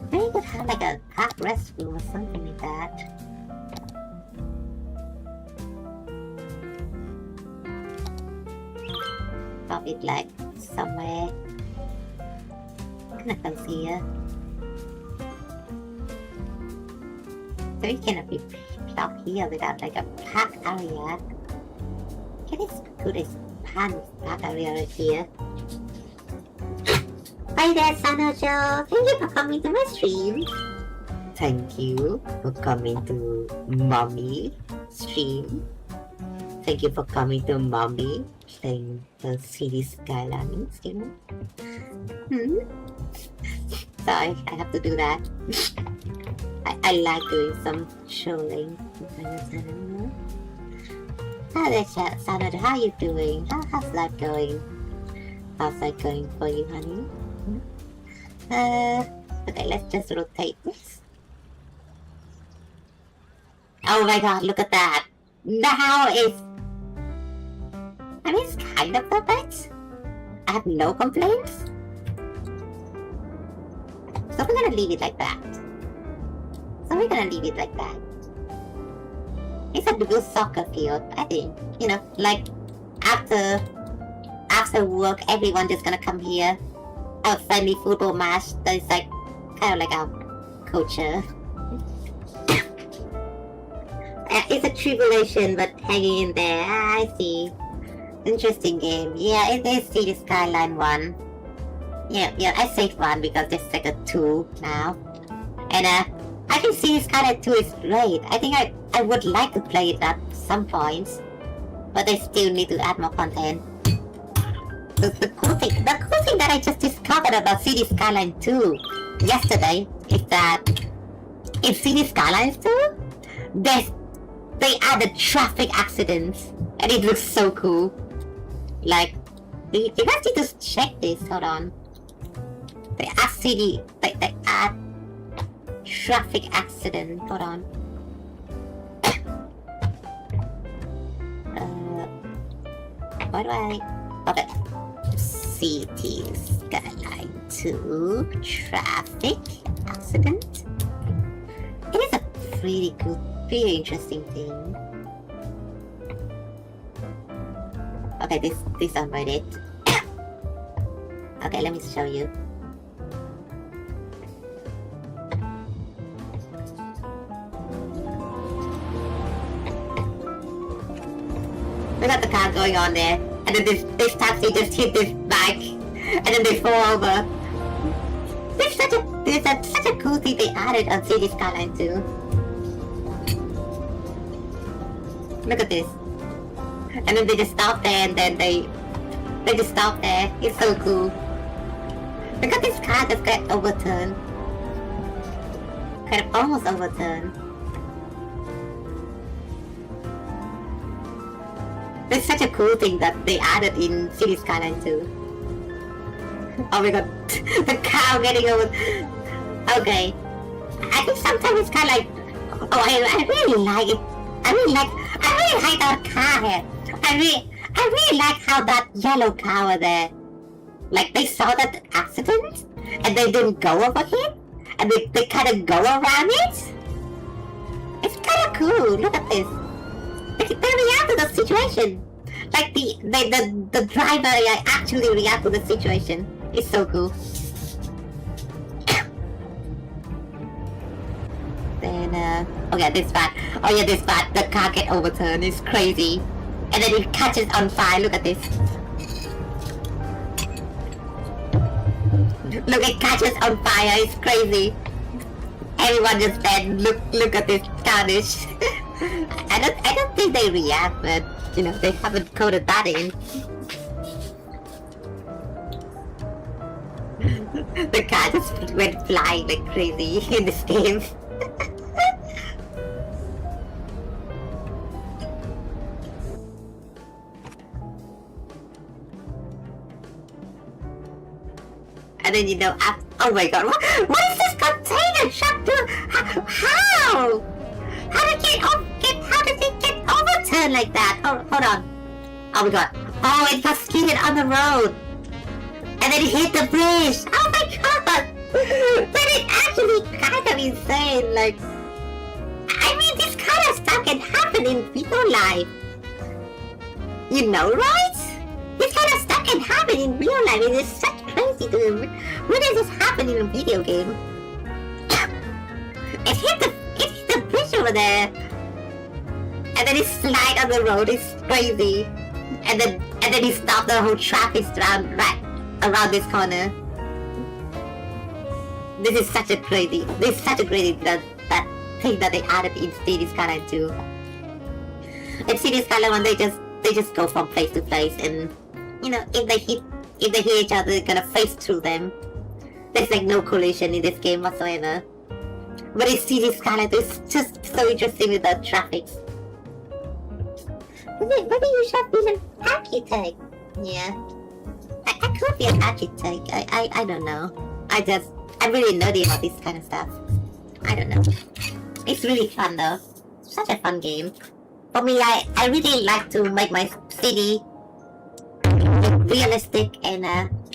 Maybe we could have like a park restroom or something like that. Pop it like somewhere. Kind of comes here. So we cannot be plopped here without like a park area. Can it put a park area right here? Hi there, Sanojo! Thank you for coming to my stream! Thank you for coming to Mommy stream. Thank you for coming to Mommy playing the city Skylines, you know? Sorry, I have to do that. I like doing some trolling. Hi there, Sanojo, how are you doing? How's life going? How's life going for you, honey? Okay, let's just rotate this. Oh my god, look at that! Now it's... I mean, it's kind of perfect. I have no complaints. So we're gonna leave it like that. It's a good soccer field, I think. You know, like, after work, everyone just gonna come here. Our friendly football match that is like kind of like our culture. It's a tribulation, but hanging in there. I see. Interesting game. Yeah, it is City Skyline 1. Yeah, I saved 1 because there's like a 2 now. And I think City Skyline 2 is great. I think I would like to play it at some points, but they still need to add more content. The cool thing that I just discovered about City Skyline 2 yesterday is that in City Skylines 2, they added traffic accidents, and it looks so cool. Like, you guys need to check this. Hold on. They add traffic accident. Hold on. Why do I? Okay. City Skyline 2 traffic accident. It is a pretty good, pretty interesting thing. Okay, this on Reddit. Okay, let me show you. Look at the car going on there. And then this taxi just hit this bike, and then they fall over. There's such a cool thing they added on City Skyline 2. Look at this. And then they just stop there, and then they just stop there. It's so cool. Look at this car just got overturned. Kind of almost overturned. It's such a cool thing that they added in City Skyline 2. Oh my god, the cow getting over. Okay, I think sometimes it's kind of like, oh, I really like it. I really like that car here. I really like how that yellow cow there, like they saw that accident and they didn't go over it, and they kind of go around it. It's kind of cool. Look at this. They react to the situation. Like the driver actually react to the situation. It's so cool. Then okay, this part. Oh yeah, this part. The car get overturned. It's crazy. And then it catches on fire. Look at this. Look, it catches on fire. It's crazy. Everyone just dead. Look at this carnage. I don't think they react, but you know, they haven't coded that in. The car just went flying like crazy in this game. And then oh my god, what is this container shop do? How? How did it get overturned like that? Hold on. Oh my god. Oh, it got skidded on the road. And then it hit the bridge. Oh my god. That is actually kind of insane. Like, I mean, this kind of stuff can happen in real life. You know, right? This kind of stuff can happen in real life. It is such crazy to me. When does this happen in a video game? It hit the bridge over there. And then it slide on the road. It's crazy. And then he stopped the whole traffic right around this corner. This is such a crazy that thing that they added in City Skyline 2. In City Skyline 1, they just go from place to place, and you know, if they hit each other, they're gonna face through them. There's like no collision in this game whatsoever. But in City Skyline 2, it's just so interesting with the traffic. Maybe you should be an architect. Yeah. I could be an architect. I don't know. I'm really nerdy about this kind of stuff. I don't know. It's really fun though. Such a fun game. For me, I really like to make my city realistic and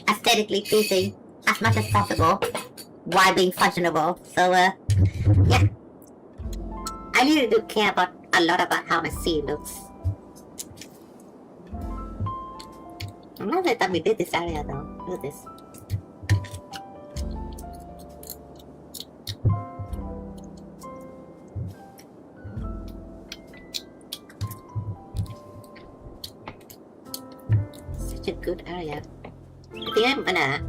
aesthetically pleasing as much as possible while being functionable. So yeah. I really do care a lot about how my city looks. I'm glad that we did this area though. Look at this. Such a good area. I think I'm gonna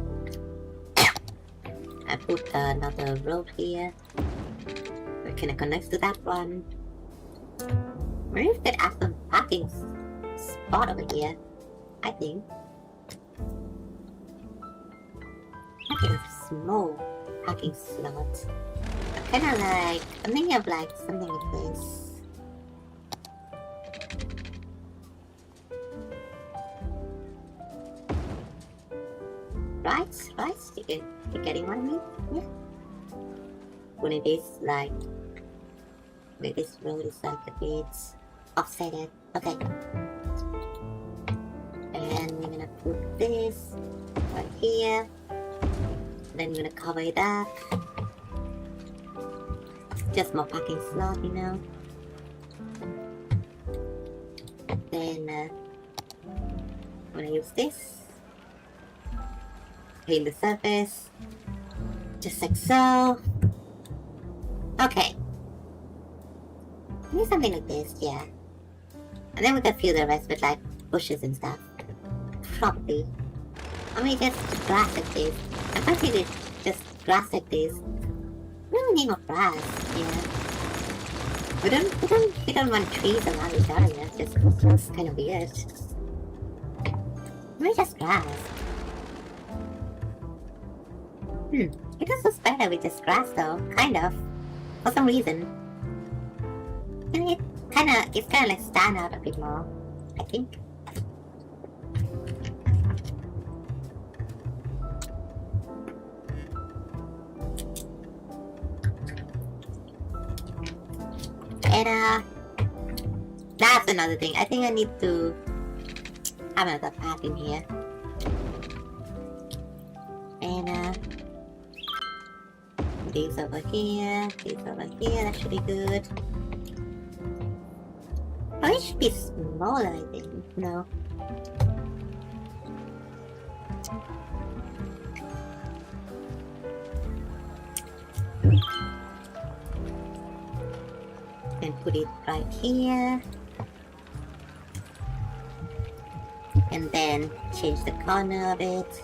I put another road here. Can I connect to that one? Maybe we could add some parking spot over here. I think. A small parking slot. Kinda like, I'm thinking of like something like this. Right? You're getting what I mean? Yeah. When it is like, where this road is like a bit offsetted. Okay. And we're gonna put this right here. Then we're gonna cover it up. Just more parking slot, you know. Then I'm gonna use this. Clean the surface. Just like so. Okay. Maybe something like this, yeah. And then we can fill the rest with like bushes and stuff. Probably. I mean, just grass like this. I can't see this, just grass like this. We don't need more grass, yeah. We don't want trees around this area. Just kind of weird. Maybe just grass. It does look better with just grass though, kind of. For some reason. And it's kinda like stand out a bit more, I think. And that's another thing. I think I need to have another path in here. And these over here, that should be good. Oh, it should be smaller, I think. No. And put it right here. And then change the corner of it.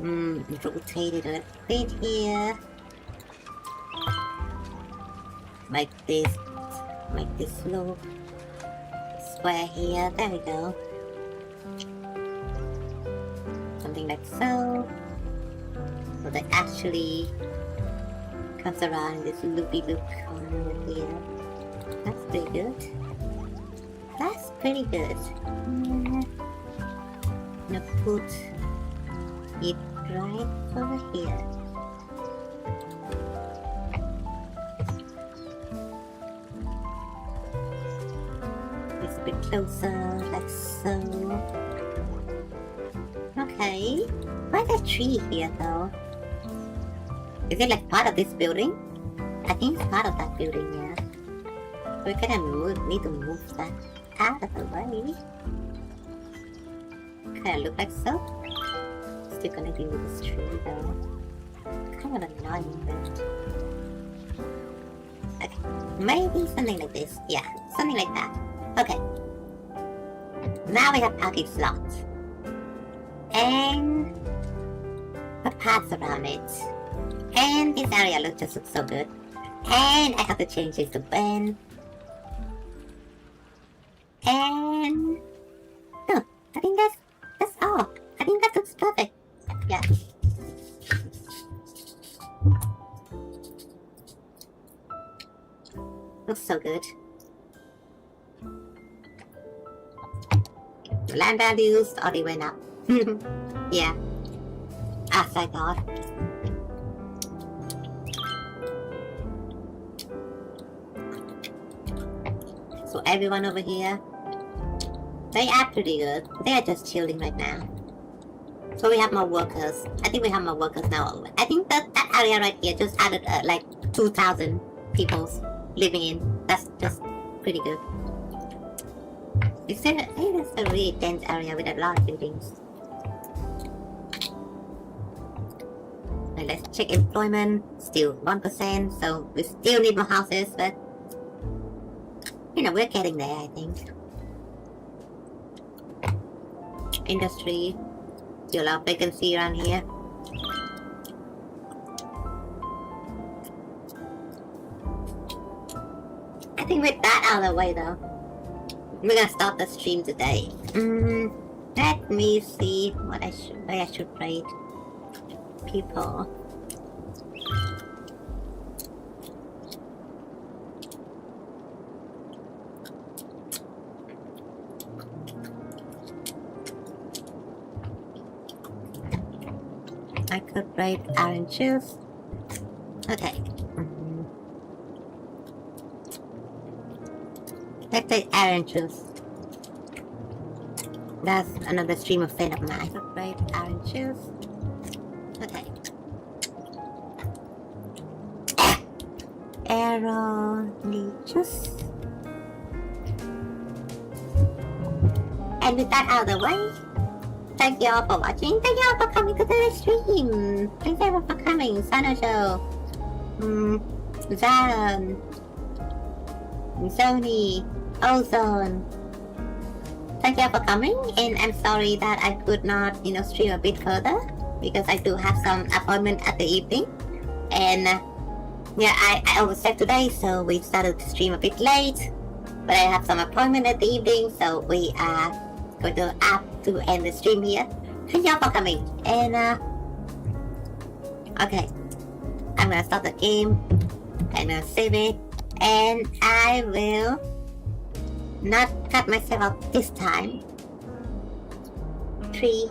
Rotate it a little bit here. Make this little square here. There we go. Something like so. So that actually comes around this loopy loop corner over here. That's pretty good. That's pretty good. Now put it right over here. It's a bit closer, like so. Okay. Why is a tree here though? Is it like part of this building? I think it's part of that building, yeah. We're gonna need to move that out of the way. Kinda look like so. Still connecting with this tree though. Kind of annoying, but... Okay, maybe something like this. Yeah, something like that. Okay. Now we have parking slots. And... the paths around it. And this area looks so good. And I have to change this to Ben. And... no, I think that's all. I think that looks perfect. Yeah. Looks so good. Land values already went up. Yeah. As I thought. So everyone over here, they are pretty good. They are just chilling right now. So we have more workers. I think we have more workers now. I think that area right here just added like 2,000 people living in. That's just pretty good. It's a really dense area with a lot of buildings. And let's check employment. Still 1%, so we still need more houses, but you know, we're getting there, I think. Industry. Still a lot of vacancy around here. I think with that out of the way though, we're gonna start the stream today. Let me see what where I should rate people. I could rate orange juice. Okay. Let's take orange juice. That's another stream of fan of mine. I could rate orange juice. Okay. Arrow juice. And with that out of the way, thank you all for watching. Thank you all for coming to the stream. Thank you all for coming. Sanojo, Zaron, Zoni, Ozone. Thank you all for coming, and I'm sorry that I could not, stream a bit further because I do have some appointment at the evening, and yeah, I overslept today, so we started to stream a bit late. But I have some appointment at the evening, so we are going to have to end the stream here. Thank you all for coming, and okay, I'm gonna start the game. I'm gonna save it, and I will not cut myself out this time. 3,